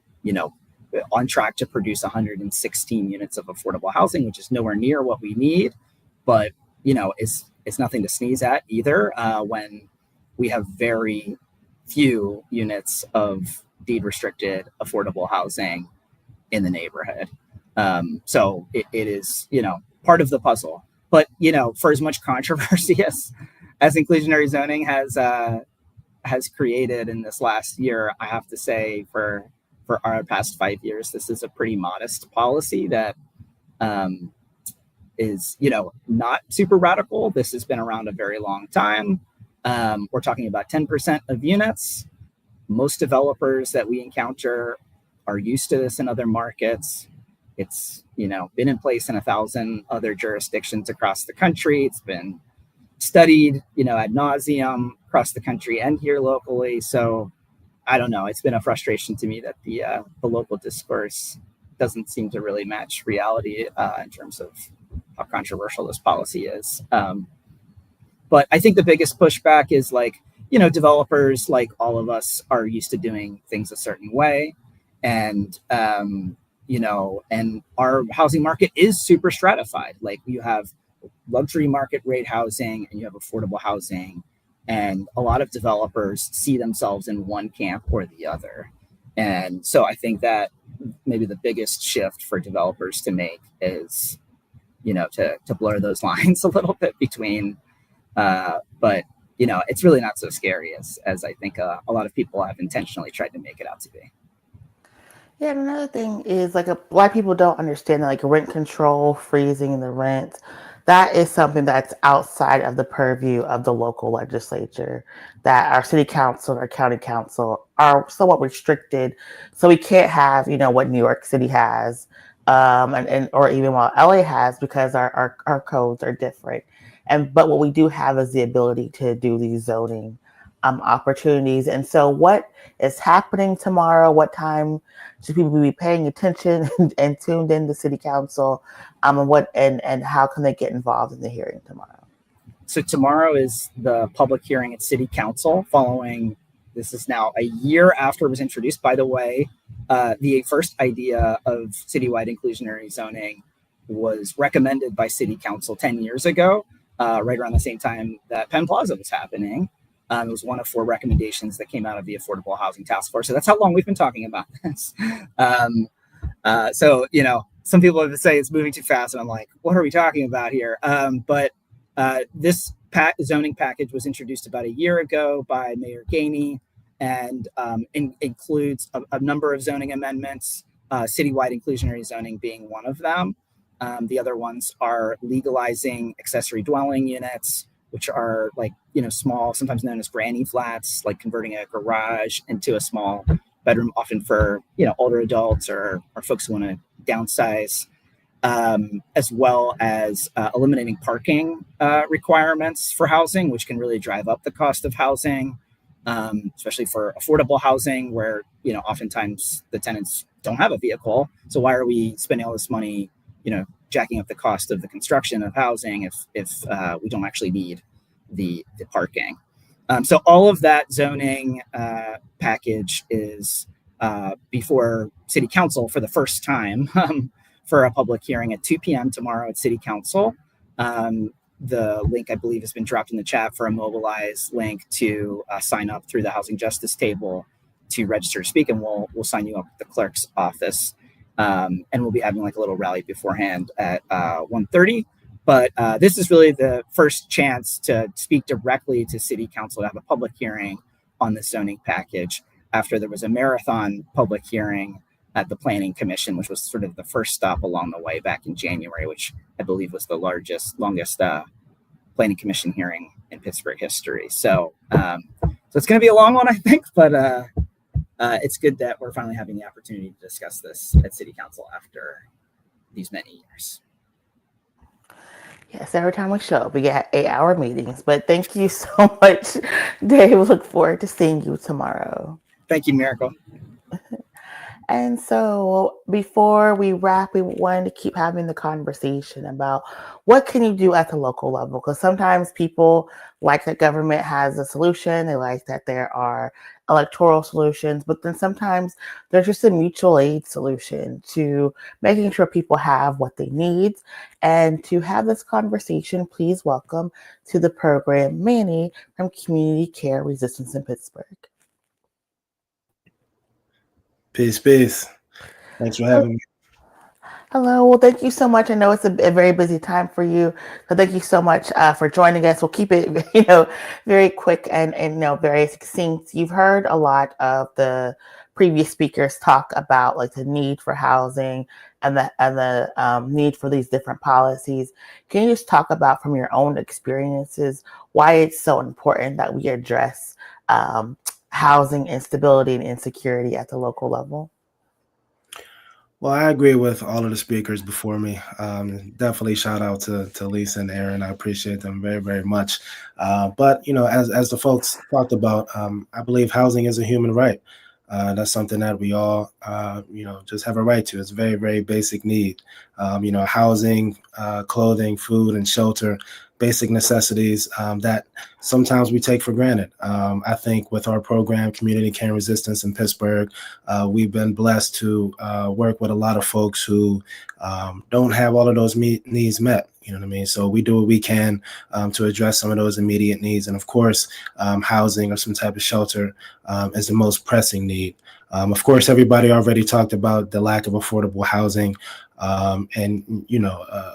Speaker 5: on track to produce 116 units of affordable housing, which is nowhere near what we need, but it's nothing to sneeze at either. When we have very few units of deed restricted affordable housing in the neighborhood. So it is, part of the puzzle. But, for as much controversy as inclusionary zoning has created in this last year, I have to say for our past 5 years, this is a pretty modest policy that is, not super radical. This has been around a very long time. We're talking about 10% of units. Most developers that we encounter are used to this in other markets. It's, been in place in 1,000 other jurisdictions across the country. It's been studied, ad nauseum across the country and here locally. So I don't know. It's been a frustration to me that the local discourse doesn't seem to really match reality in terms of how controversial this policy is. But I think the biggest pushback is like, developers, like all of us, are used to doing things a certain way. And, and our housing market is super stratified. Like, you have luxury market rate housing and you have affordable housing. And a lot of developers see themselves in one camp or the other. And so I think that maybe the biggest shift for developers to make is, to blur those lines a little bit between, but it's really not so scary as I think a lot of people have intentionally tried to make it out to be.
Speaker 1: Yeah, and another thing is like a lot of people don't understand that like rent control, freezing the rent, that is something that's outside of the purview of the local legislature, that our city council and our county council are somewhat restricted. So we can't have, what New York City has, and or even what LA has, because our codes are different. But what we do have is the ability to do these zoning opportunities. And so what is happening tomorrow? What time should people be paying attention and tuned in to city council? And how can they get involved in the hearing tomorrow?
Speaker 5: So tomorrow is the public hearing at city council following, this is now a year after it was introduced. By the way, the first idea of citywide inclusionary zoning was recommended by city council 10 years ago, right around the same time that Penn Plaza was happening. It was one of 4 recommendations that came out of the Affordable Housing Task Force. So that's how long we've been talking about this. So, some people would say it's moving too fast, and I'm like, what are we talking about here? But this zoning package was introduced about a year ago by Mayor Gainey, and includes a number of zoning amendments, citywide inclusionary zoning being one of them. The other ones are legalizing accessory dwelling units, which are like, small, sometimes known as granny flats, like converting a garage into a small bedroom, often for, older adults or folks who want to downsize, as well as eliminating parking requirements for housing, which can really drive up the cost of housing, especially for affordable housing where, oftentimes the tenants don't have a vehicle. So why are we spending all this money, jacking up the cost of the construction of housing if we don't actually need the parking? So all of that zoning package is before City Council for the first time for a public hearing at 2 p.m. tomorrow at City Council. The link, I believe, has been dropped in the chat for a Mobilize link to sign up through the Housing Justice Table to register to speak, and we'll sign you up at the clerk's office. And we'll be having like a little rally beforehand at 1:30. But this is really the first chance to speak directly to City Council, to have a public hearing on the zoning package after there was a marathon public hearing at the Planning Commission, which was sort of the first stop along the way back in January, which I believe was the longest Planning Commission hearing in Pittsburgh history. So it's going to be a long one, I think, but it's good that we're finally having the opportunity to discuss this at City Council after these many years.
Speaker 1: Yes, every time we show up, we get 8-hour meetings. But thank you so much, Dave. We look forward to seeing you tomorrow.
Speaker 5: Thank you, Miracle.
Speaker 1: And so before we wrap, we wanted to keep having the conversation about what can you do at the local level? Because sometimes people like that government has a solution. They like that there are electoral solutions, but then sometimes there's just a mutual aid solution to making sure people have what they need. And to have this conversation, please welcome to the program Manny from Community Care Resistance in Pittsburgh.
Speaker 6: Peace. Thanks for having me.
Speaker 1: Hello. Well, thank you so much. I know it's a very busy time for you, so thank you so much for joining us. We'll keep it, very quick and very succinct. You've heard a lot of the previous speakers talk about like the need for housing and the need for these different policies. Can you just talk about from your own experiences why it's so important that we address housing instability and insecurity at the local level?
Speaker 6: Well, I agree with all of the speakers before me. Definitely shout out to Lisa and Aaron. I appreciate them very, very much. But, as the folks talked about, I believe housing is a human right. That's something that we all, just have a right to. It's a very, very basic need. Housing, clothing, food, and shelter, basic necessities that sometimes we take for granted. I think with our program, Community Care Resistance in Pittsburgh, we've been blessed to work with a lot of folks who don't have all of those needs met. You know what I mean? So we do what we can to address some of those immediate needs. And of course, housing or some type of shelter is the most pressing need. Of course, everybody already talked about the lack of affordable housing.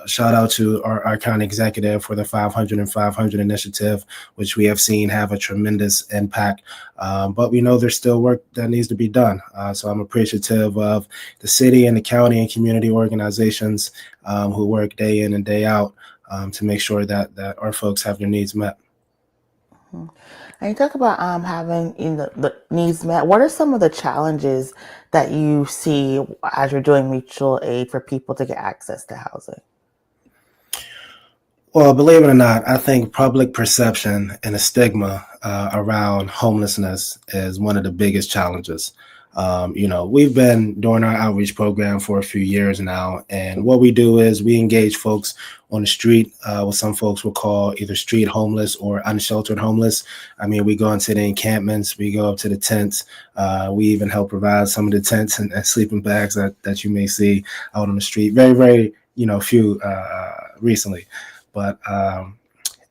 Speaker 6: Shout out to our county executive for the 500 and 500 initiative, which we have seen have a tremendous impact. But we know there's still work that needs to be done. So I'm appreciative of the city and the county and community organizations who work day in and day out to make sure that our folks have their needs met.
Speaker 1: Mm-hmm. And you talk about having the needs met. What are some of the challenges that you see as you're doing mutual aid for people to get access to housing?
Speaker 6: Well, believe it or not, I think public perception and the stigma around homelessness is one of the biggest challenges. We've been doing our outreach program for a few years now, and what we do is we engage folks on the street, what some folks will call either street homeless or unsheltered homeless. I mean, we go into the encampments, we go up to the tents, we even help provide some of the tents and sleeping bags that you may see out on the street. Very, very, few recently. But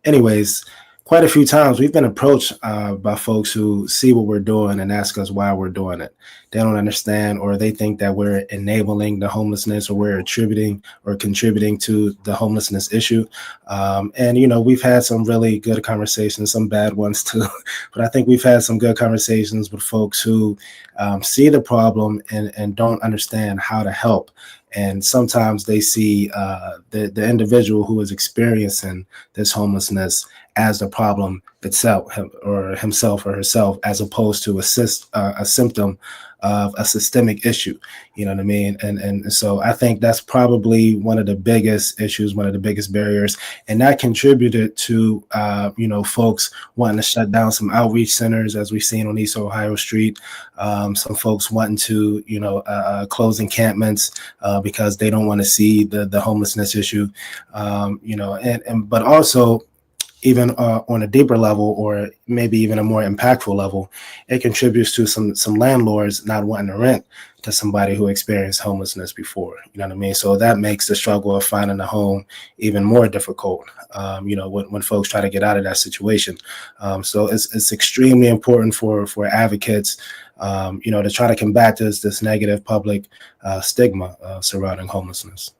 Speaker 6: anyways, quite a few times we've been approached by folks who see what we're doing and ask us why we're doing it. They don't understand, or they think that we're enabling the homelessness, or we're attributing or contributing to the homelessness issue. And, we've had some really good conversations, some bad ones too, but I think we've had some good conversations with folks who see the problem and don't understand how to help. And sometimes they see the individual who is experiencing this homelessness as the problem itself, or himself or herself, as opposed to a symptom of a systemic issue. You know what I mean? And so I think that's probably one of the biggest issues, one of the biggest barriers, and that contributed to folks wanting to shut down some outreach centers, as we've seen on East Ohio Street. Some folks wanting to close encampments because they don't want to see the homelessness issue. But also, even on a deeper level, or maybe even a more impactful level, it contributes to some landlords not wanting to rent to somebody who experienced homelessness before. You know what I mean? So that makes the struggle of finding a home even more difficult, when folks try to get out of that situation. So it's extremely important for advocates, to try to combat this negative public stigma surrounding homelessness.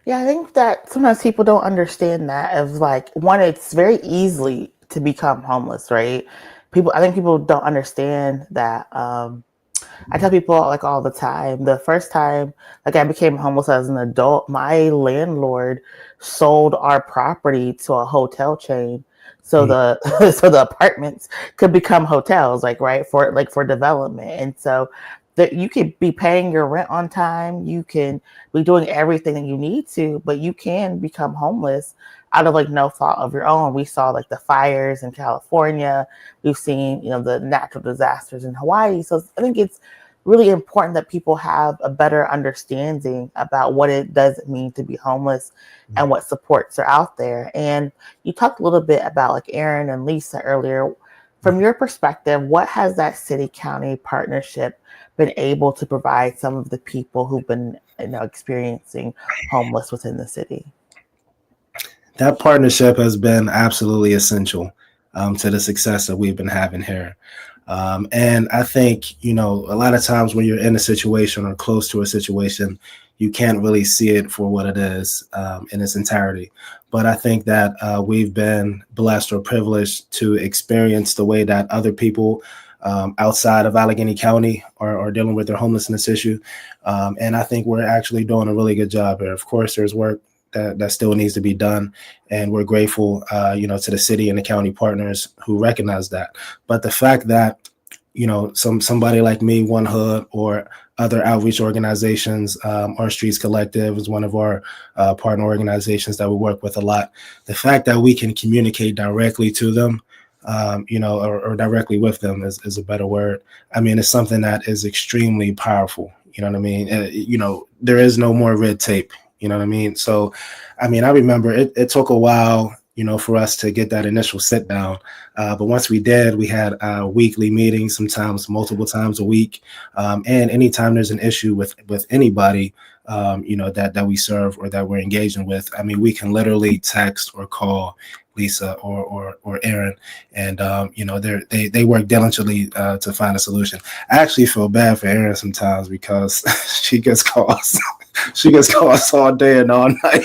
Speaker 1: Yeah, I think that sometimes people don't understand that, of like, one, it's very easily to become homeless, right? I think people don't understand that. I tell people like all the time, the first time like I became homeless as an adult, my landlord sold our property to a hotel chain. So the so the apartments could become hotels, like, right, for development. And so that you could be paying your rent on time, you can be doing everything that you need to, but you can become homeless out of like no fault of your own. We saw like the fires in California. We've seen, the natural disasters in Hawaii. So I think it's really important that people have a better understanding about what it does mean to be homeless and what supports are out there. And you talked a little bit about like Aaron and Lisa earlier. From your perspective, what has that city-county partnership been able to provide some of the people who've been experiencing homeless within the city?
Speaker 6: That partnership has been absolutely essential to the success that we've been having here. And I think, a lot of times when you're in a situation or close to a situation, you can't really see it for what it is in its entirety. But I think that we've been blessed or privileged to experience the way that other people outside of Allegheny County are dealing with their homelessness issue. And I think we're actually doing a really good job here. Of course, there's work that still needs to be done. And we're grateful, to the city and the county partners who recognize that. But the fact that, somebody like me, One Hood, or other outreach organizations, Our Streets Collective is one of our partner organizations that we work with a lot. The fact that we can communicate directly to them, or directly with them is a better word. I mean, it's something that is extremely powerful. You know what I mean? There is no more red tape. You know what I mean? So, I remember it took a while, for us to get that initial sit down. But once we did, we had weekly meetings, sometimes multiple times a week. And anytime there's an issue with anybody, that we serve or that we're engaging with, we can literally text or call Lisa or Aaron, and they work diligently to find a solution. I actually feel bad for Aaron sometimes because she gets calls. She gets calls all day and all night,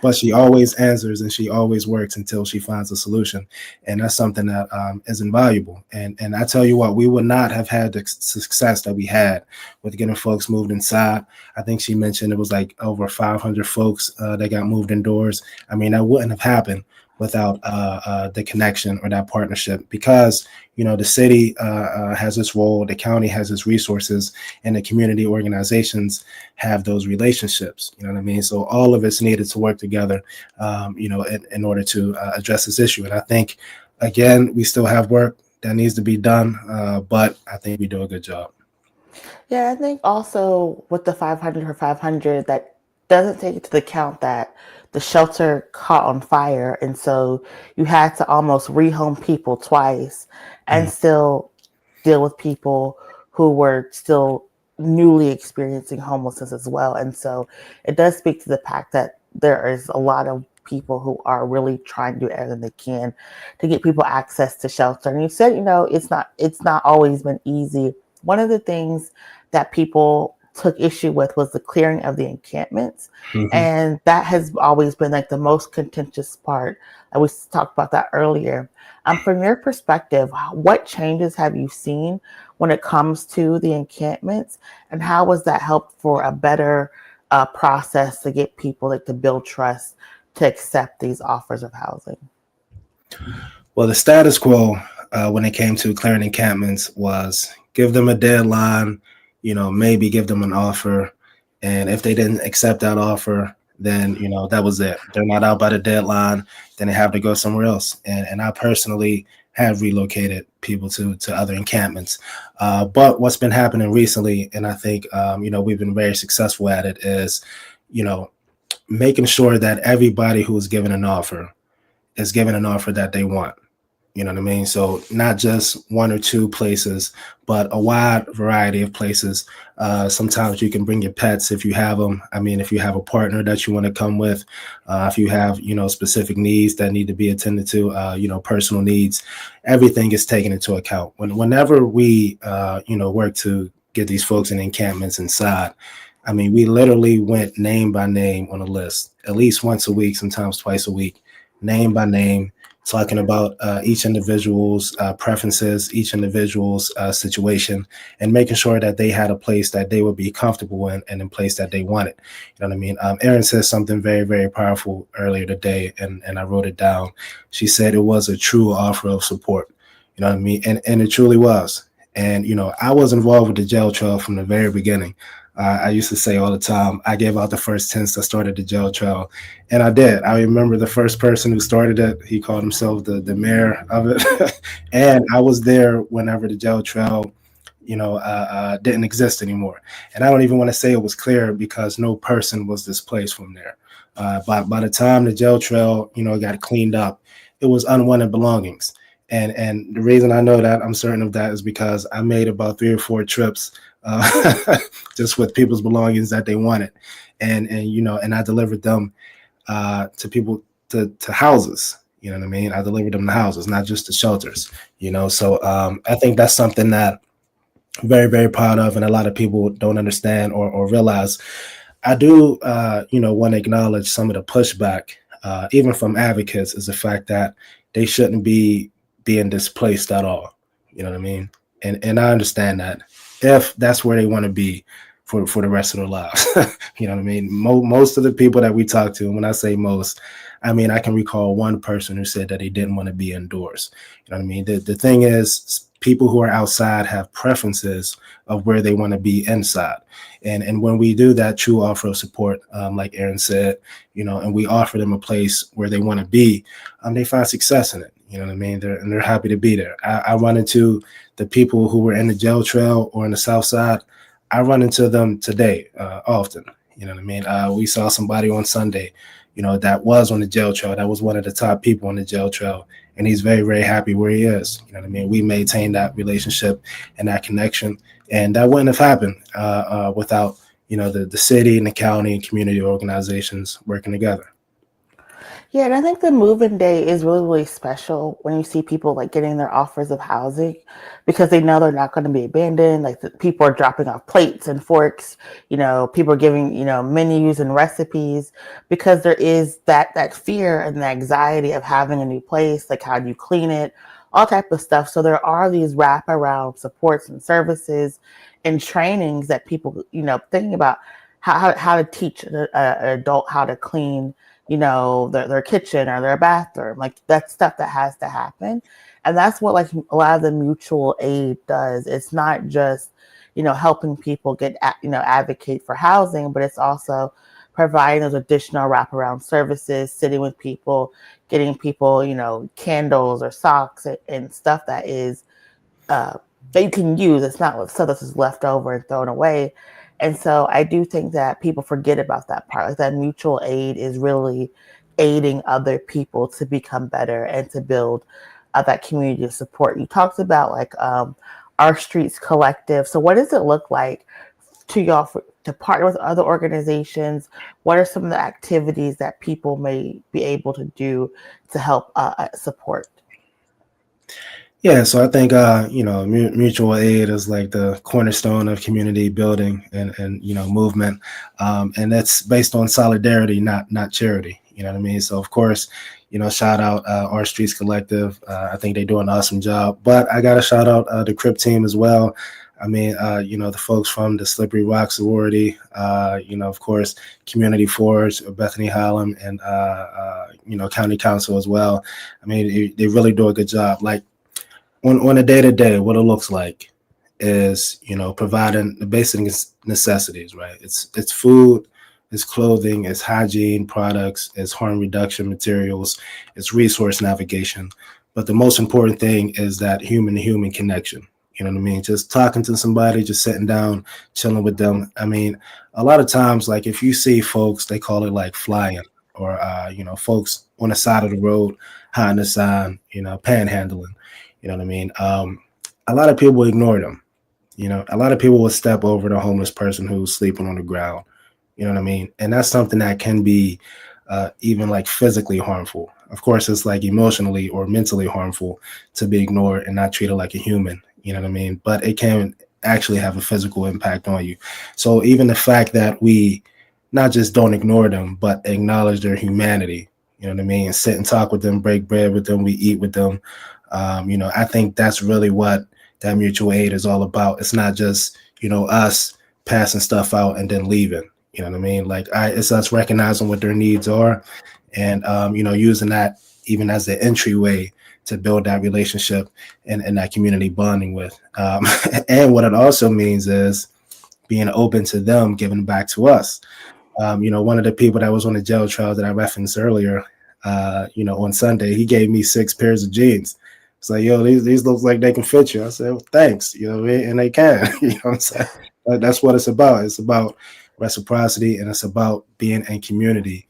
Speaker 6: but she always answers and she always works until she finds a solution. And that's something that is invaluable. And I tell you what, we would not have had the success that we had with getting folks moved inside. I think she mentioned it was like over 500 folks that got moved indoors. That wouldn't have happened without the connection or that partnership, because the city has its role, the county has its resources, and the community organizations have those relationships. You know what I mean? So all of it's needed to work together, in order to address this issue. And I think, again, we still have work that needs to be done, but I think we do a good job.
Speaker 1: Yeah, I think also with the 500 for 500, that doesn't take into account that the shelter caught on fire. And so you had to almost rehome people twice and still deal with people who were still newly experiencing homelessness as well. And so it does speak to the fact that there is a lot of people who are really trying to do everything they can to get people access to shelter. And you said, it's not always been easy. One of the things that people took issue with was the clearing of the encampments.
Speaker 6: Mm-hmm.
Speaker 1: And that has always been like the most contentious part. We talked about that earlier. From your perspective, what changes have you seen when it comes to the encampments, and how was that helped for a better process to get people like to build trust to accept these offers of housing?
Speaker 6: Well, the status quo when it came to clearing encampments was give them a deadline, maybe give them an offer. And if they didn't accept that offer, then, that was it. They're not out by the deadline, then they have to go somewhere else. And I personally have relocated people to other encampments. But what's been happening recently, and I think, we've been very successful at it, is, making sure that everybody who is given an offer is given an offer that they want. You know what I mean? So not just one or two places, but a wide variety of places. Sometimes you can bring your pets if you have them. I mean, if you have a partner that you want to come with, if you have, specific needs that need to be attended to, personal needs, everything is taken into account. Whenever we, work to get these folks in encampments inside, I mean, we literally went name by name on a list, at least once a week, sometimes twice a week, name by name, talking about each individual's preferences, each individual's situation, and making sure that they had a place that they would be comfortable in and a place that they wanted. You know what I mean? Erin said something very, very powerful earlier today, and I wrote it down. She said it was a true offer of support. You know what I mean? And it truly was. And, I was involved with the jail trail from the very beginning. I used to say all the time, I gave out the first tents that started the jail trail. And I did. I remember the first person who started it, he called himself the mayor of it. And I was there whenever the jail trail, didn't exist anymore. And I don't even want to say it was clear because no person was displaced from there. By the time the jail trail, got cleaned up, it was unwanted belongings. And the reason I know that, I'm certain of that, is because I made about 3 or 4 trips just with people's belongings that they wanted. And I delivered them to people, to houses. You know what I mean? I delivered them to houses, not just to shelters, So I think that's something that I'm very, very proud of, and a lot of people don't understand or realize. I do, want to acknowledge some of the pushback, even from advocates, is the fact that they shouldn't be being displaced at all. You know what I mean? And I understand that, if that's where they want to be for the rest of their lives. You know what I mean? Most of the people that we talk to, and when I say most, I mean, I can recall one person who said that they didn't want to be indoors. You know what I mean? The thing is, people who are outside have preferences of where they want to be inside. And when we do that true offer of support, like Erin said, and we offer them a place where they want to be, they find success in it. You know what I mean? They're happy to be there. I run into the people who were in the jail trail or in the South Side. I run into them today often. You know what I mean? We saw somebody on Sunday, that was on the jail trail. That was one of the top people on the jail trail. And he's very, very happy where he is. You know what I mean? We maintain that relationship and that connection. And that wouldn't have happened without, the city and the county and community organizations working together.
Speaker 1: Yeah, and I think the move-in day is really, really special when you see people like getting their offers of housing, because they know they're not going to be abandoned. Like people are dropping off plates and forks, people are giving, menus and recipes, because there is that fear and the anxiety of having a new place. Like, how do you clean it? All type of stuff. So there are these wraparound supports and services and trainings that people, thinking about how to teach an adult how to clean their kitchen or their bathroom. Like, that's stuff that has to happen. And that's what like a lot of the mutual aid does. It's not just, helping people get, advocate for housing, but it's also providing those additional wraparound services, sitting with people, getting people, candles or socks and stuff that is, that you can use. It's not stuff that's just left over and thrown away. And so I do think that people forget about that part. Like, that mutual aid is really aiding other people to become better and to build that community of support. You talked about like Our Streets Collective. So what does it look like to y'all to partner with other organizations? What are some of the activities that people may be able to do to help support?
Speaker 6: Yeah, so I think mutual aid is like the cornerstone of community building and movement, and that's based on solidarity, not charity. You know what I mean? So of course, shout out Our Streets Collective. I think they do an awesome job. But I got to shout out the Crip team as well. I mean, the folks from the Slippery Rock sorority. Of course, Community Forge, Bethany Hallam, and County Council as well. I mean, they really do a good job. Like, on a day-to-day, what it looks like is, providing the basic necessities, right? It's food, it's clothing, it's hygiene products, it's harm reduction materials, it's resource navigation. But the most important thing is that human-to-human connection. You know what I mean? Just talking to somebody, just sitting down, chilling with them. I mean, a lot of times, like if you see folks, they call it like flying, or folks on the side of the road, hiding a sign, panhandling. You know what I mean? A lot of people ignore them. A lot of people will step over the homeless person who's sleeping on the ground. You know what I mean? And that's something that can be even like physically harmful. Of course, it's like emotionally or mentally harmful to be ignored and not treated like a human. You know what I mean? But it can actually have a physical impact on you. So even the fact that we not just don't ignore them, but acknowledge their humanity, you know what I mean? And sit and talk with them, break bread with them, we eat with them. I think that's really what that mutual aid is all about. It's not just, us passing stuff out and then leaving. You know what I mean? Like it's us recognizing what their needs are and, using that even as the entryway to build that relationship and that community bonding with. And what it also means is being open to them giving back to us. One of the people that was on the jail trial that I referenced earlier, on Sunday, he gave me 6 pairs of jeans. It's like, yo, these look like they can fit you. I said, well, thanks, and they can. You know what I'm saying? That's what it's about. It's about reciprocity, and it's about being in community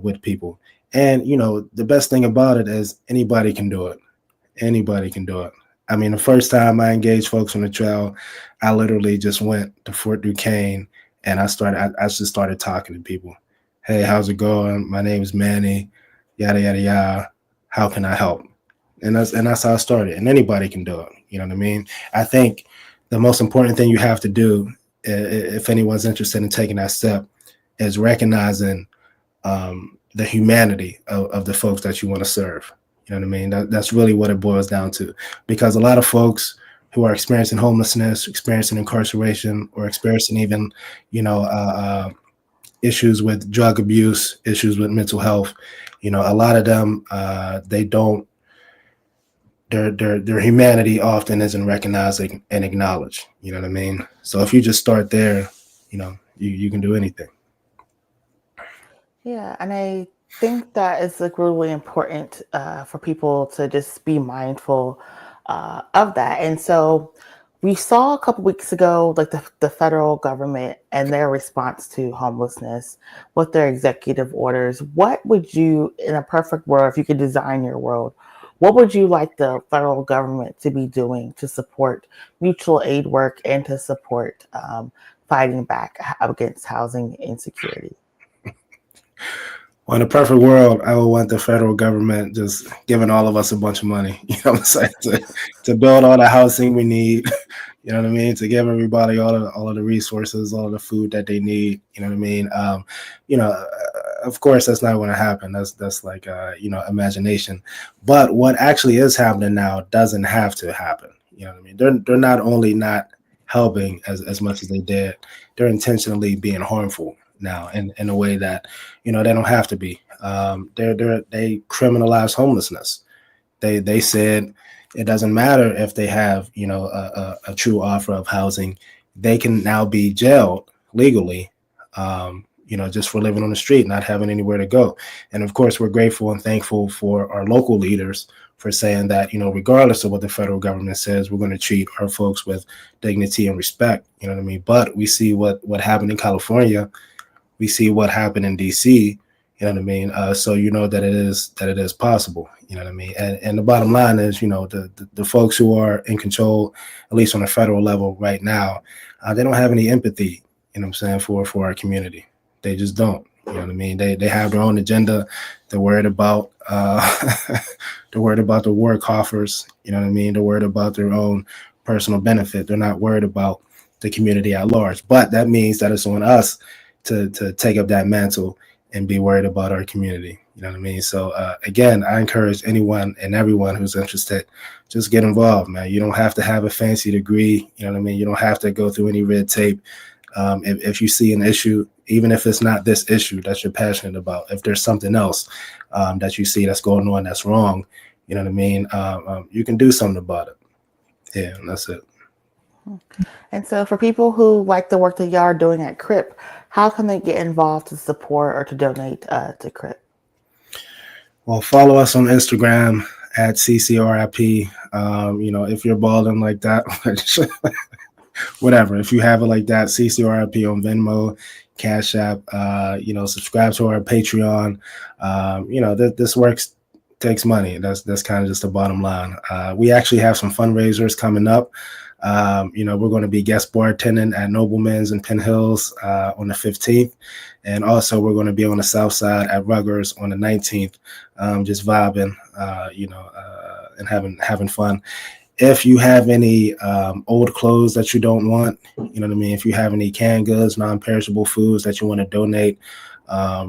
Speaker 6: with people. And, the best thing about it is anybody can do it. Anybody can do it. I mean, the first time I engaged folks on the trail, I literally just went to Fort Duquesne and I just started talking to people. Hey, how's it going? My name is Manny, yada, yada, yada. How can I help? And that's how I started. And anybody can do it. You know what I mean? I think the most important thing you have to do, if anyone's interested in taking that step, is recognizing the humanity of the folks that you want to serve. You know what I mean? That's really what it boils down to. Because a lot of folks who are experiencing homelessness, experiencing incarceration, or experiencing even, issues with drug abuse, issues with mental health, a lot of them, they don't, their humanity often isn't recognized and acknowledged. You know what I mean? So if you just start there, you can do anything.
Speaker 1: Yeah, and I think that is like really important for people to just be mindful of that. And so we saw a couple weeks ago, like the federal government and their response to homelessness with their executive orders. What would you, in a perfect world, if you could design your world, what would you like the federal government to be doing to support mutual aid work and to support fighting back against housing insecurity?
Speaker 6: Well, in a perfect world, I would want the federal government just giving all of us a bunch of money, what I'm saying, to build all the housing we need, you know what I mean, to give everybody all of the resources, all of the food that they need, you know what I mean. Of course, that's not going to happen. That's like imagination. But what actually is happening now doesn't have to happen. You know what I mean. They're not only not helping as much as they did, they're intentionally being harmful now in a way that they don't have to be. They criminalize homelessness. They said it doesn't matter if they have a true offer of housing. They can now be jailed legally, just for living on the street, not having anywhere to go. And of course, we're grateful and thankful for our local leaders for saying that, regardless of what the federal government says, we're going to treat our folks with dignity and respect. You know what I mean? But we see what happened in California. We see what happened in DC, you know what I mean? So that it is possible, you know what I mean? And the bottom line is, the folks who are in control, at least on a federal level right now, they don't have any empathy, you know what I'm saying, for our community. They just don't. You know what I mean? They have their own agenda. They're worried about they're worried about the war coffers. You know what I mean? They're worried about their own personal benefit. They're not worried about the community at large. But that means that it's on us to take up that mantle and be worried about our community. You know what I mean? So again, I encourage anyone and everyone who's interested, just get involved, man. You don't have to have a fancy degree. You know what I mean? You don't have to go through any red tape. If you see an issue, even if it's not this issue that you're passionate about, if there's something else that you see that's going on that's wrong, you know what I mean? You can do something about it. Yeah, and that's it.
Speaker 1: And so for people who like the work that y'all are doing at CRIP, how can they get involved to support or to donate to CRIP?
Speaker 6: Well, follow us on Instagram at CCRIP. You know, if you're balling like that, whatever. If you have it like that, CCRIP on Venmo, Cash App. You know, subscribe to our Patreon. You know, this works takes money. That's kind of just the bottom line. We actually have some fundraisers coming up. You know, we're going to be guest bartending at Nobleman's in Penn Hills on the 15th. And also we're going to be on the South Side at Ruggers on the 19th, just vibing, you know, and having fun. If you have any old clothes that you don't want, you know what I mean? If you have any canned goods, non-perishable foods that you want to donate,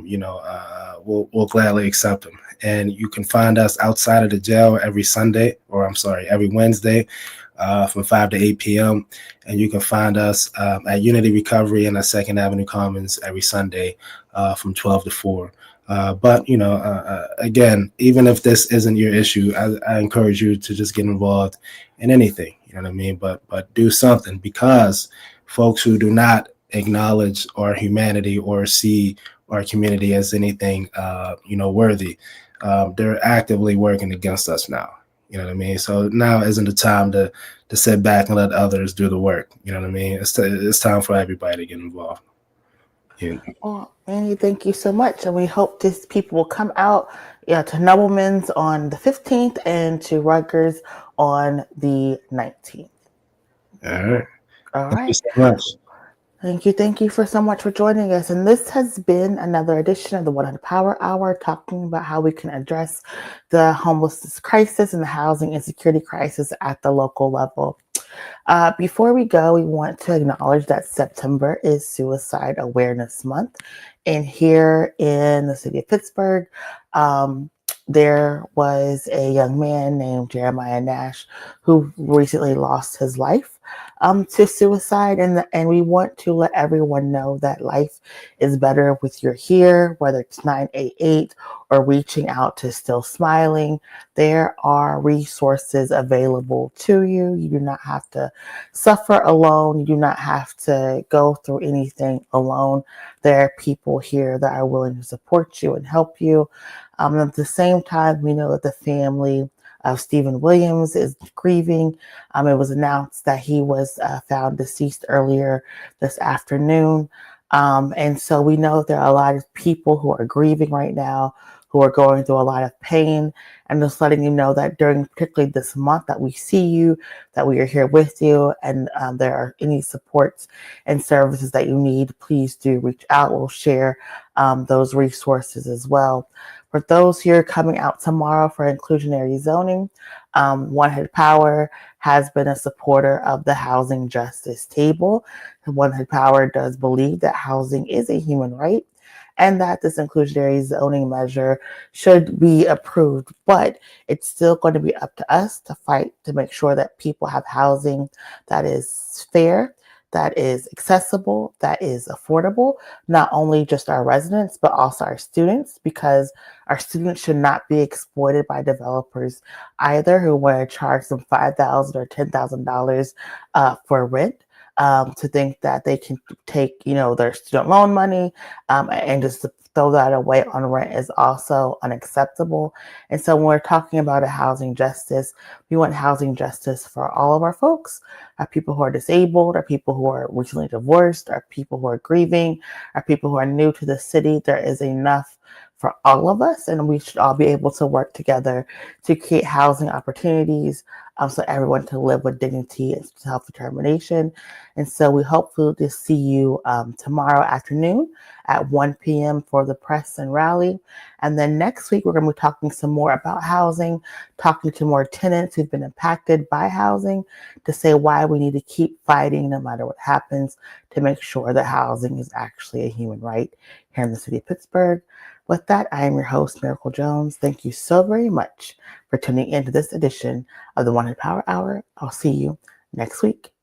Speaker 6: you know, we'll gladly accept them. And you can find us outside of the jail every Wednesday from 5 to 8 p.m. And you can find us at Unity Recovery and at 2nd Avenue Commons every Sunday from 12 to 4. But, you know, again, even if this isn't your issue, I encourage you to just get involved in anything, you know what I mean? But do something, because folks who do not acknowledge our humanity or see our community as anything, you know, worthy, they're actively working against us now. You know what I mean? So now isn't the time to sit back and let others do the work. You know what I mean? It's time for everybody to get involved. Yeah.
Speaker 1: Well, Annie, thank you so much. And we hope these people will come out to Nobleman's on the 15th and to Rutgers on the 19th.
Speaker 6: All right.
Speaker 1: All
Speaker 6: Thank
Speaker 1: right.
Speaker 6: you so much.
Speaker 1: Thank you so much for joining us. And this has been another edition of the 100 Power Hour, talking about how we can address the homelessness crisis and the housing insecurity crisis at the local level. Before we go, we want to acknowledge that September is Suicide Awareness Month. And here in the city of Pittsburgh, there was a young man named Jeremiah Nash who recently lost his life to suicide. And we want to let everyone know that life is better with your here, whether it's 988 or reaching out to Still Smiling. There are resources available to you. You do not have to suffer alone. You do not have to go through anything alone. There are people here that are willing to support you and help you. At the same time, we know that the family of Stephen Williams is grieving. It was announced that he was found deceased earlier this afternoon. And so we know there are a lot of people who are grieving right now, who are going through a lot of pain, and just letting you know that during particularly this month that we see you, that we are here with you, and there are any supports and services that you need, please do reach out. We'll share those resources as well. For those here coming out tomorrow for inclusionary zoning, One Head Power has been a supporter of the Housing Justice Table. One Head Power does believe that housing is a human right and that this inclusionary zoning measure should be approved, but it's still going to be up to us to fight to make sure that people have housing that is fair, that is accessible, that is affordable, not only just our residents, but also our students, because our students should not be exploited by developers either, who want to charge them $5,000 or $10,000 for rent. To think that they can take, their student loan money and just throw that away on rent is also unacceptable. And so when we're talking about a housing justice, we want housing justice for all of our folks, our people who are disabled, our people who are recently divorced, our people who are grieving, our people who are new to the city. There is enough for all of us, and we should all be able to work together to create housing opportunities so everyone can live with dignity and self-determination. And so we hope to see you tomorrow afternoon at 1 p.m. for the press and rally. And then next week, we're going to be talking some more about housing, talking to more tenants who've been impacted by housing to say why we need to keep fighting no matter what happens to make sure that housing is actually a human right here in the city of Pittsburgh. With that, I am your host, Miracle Jones. Thank you so very much for tuning into this edition of the Wanted Power Hour. I'll see you next week.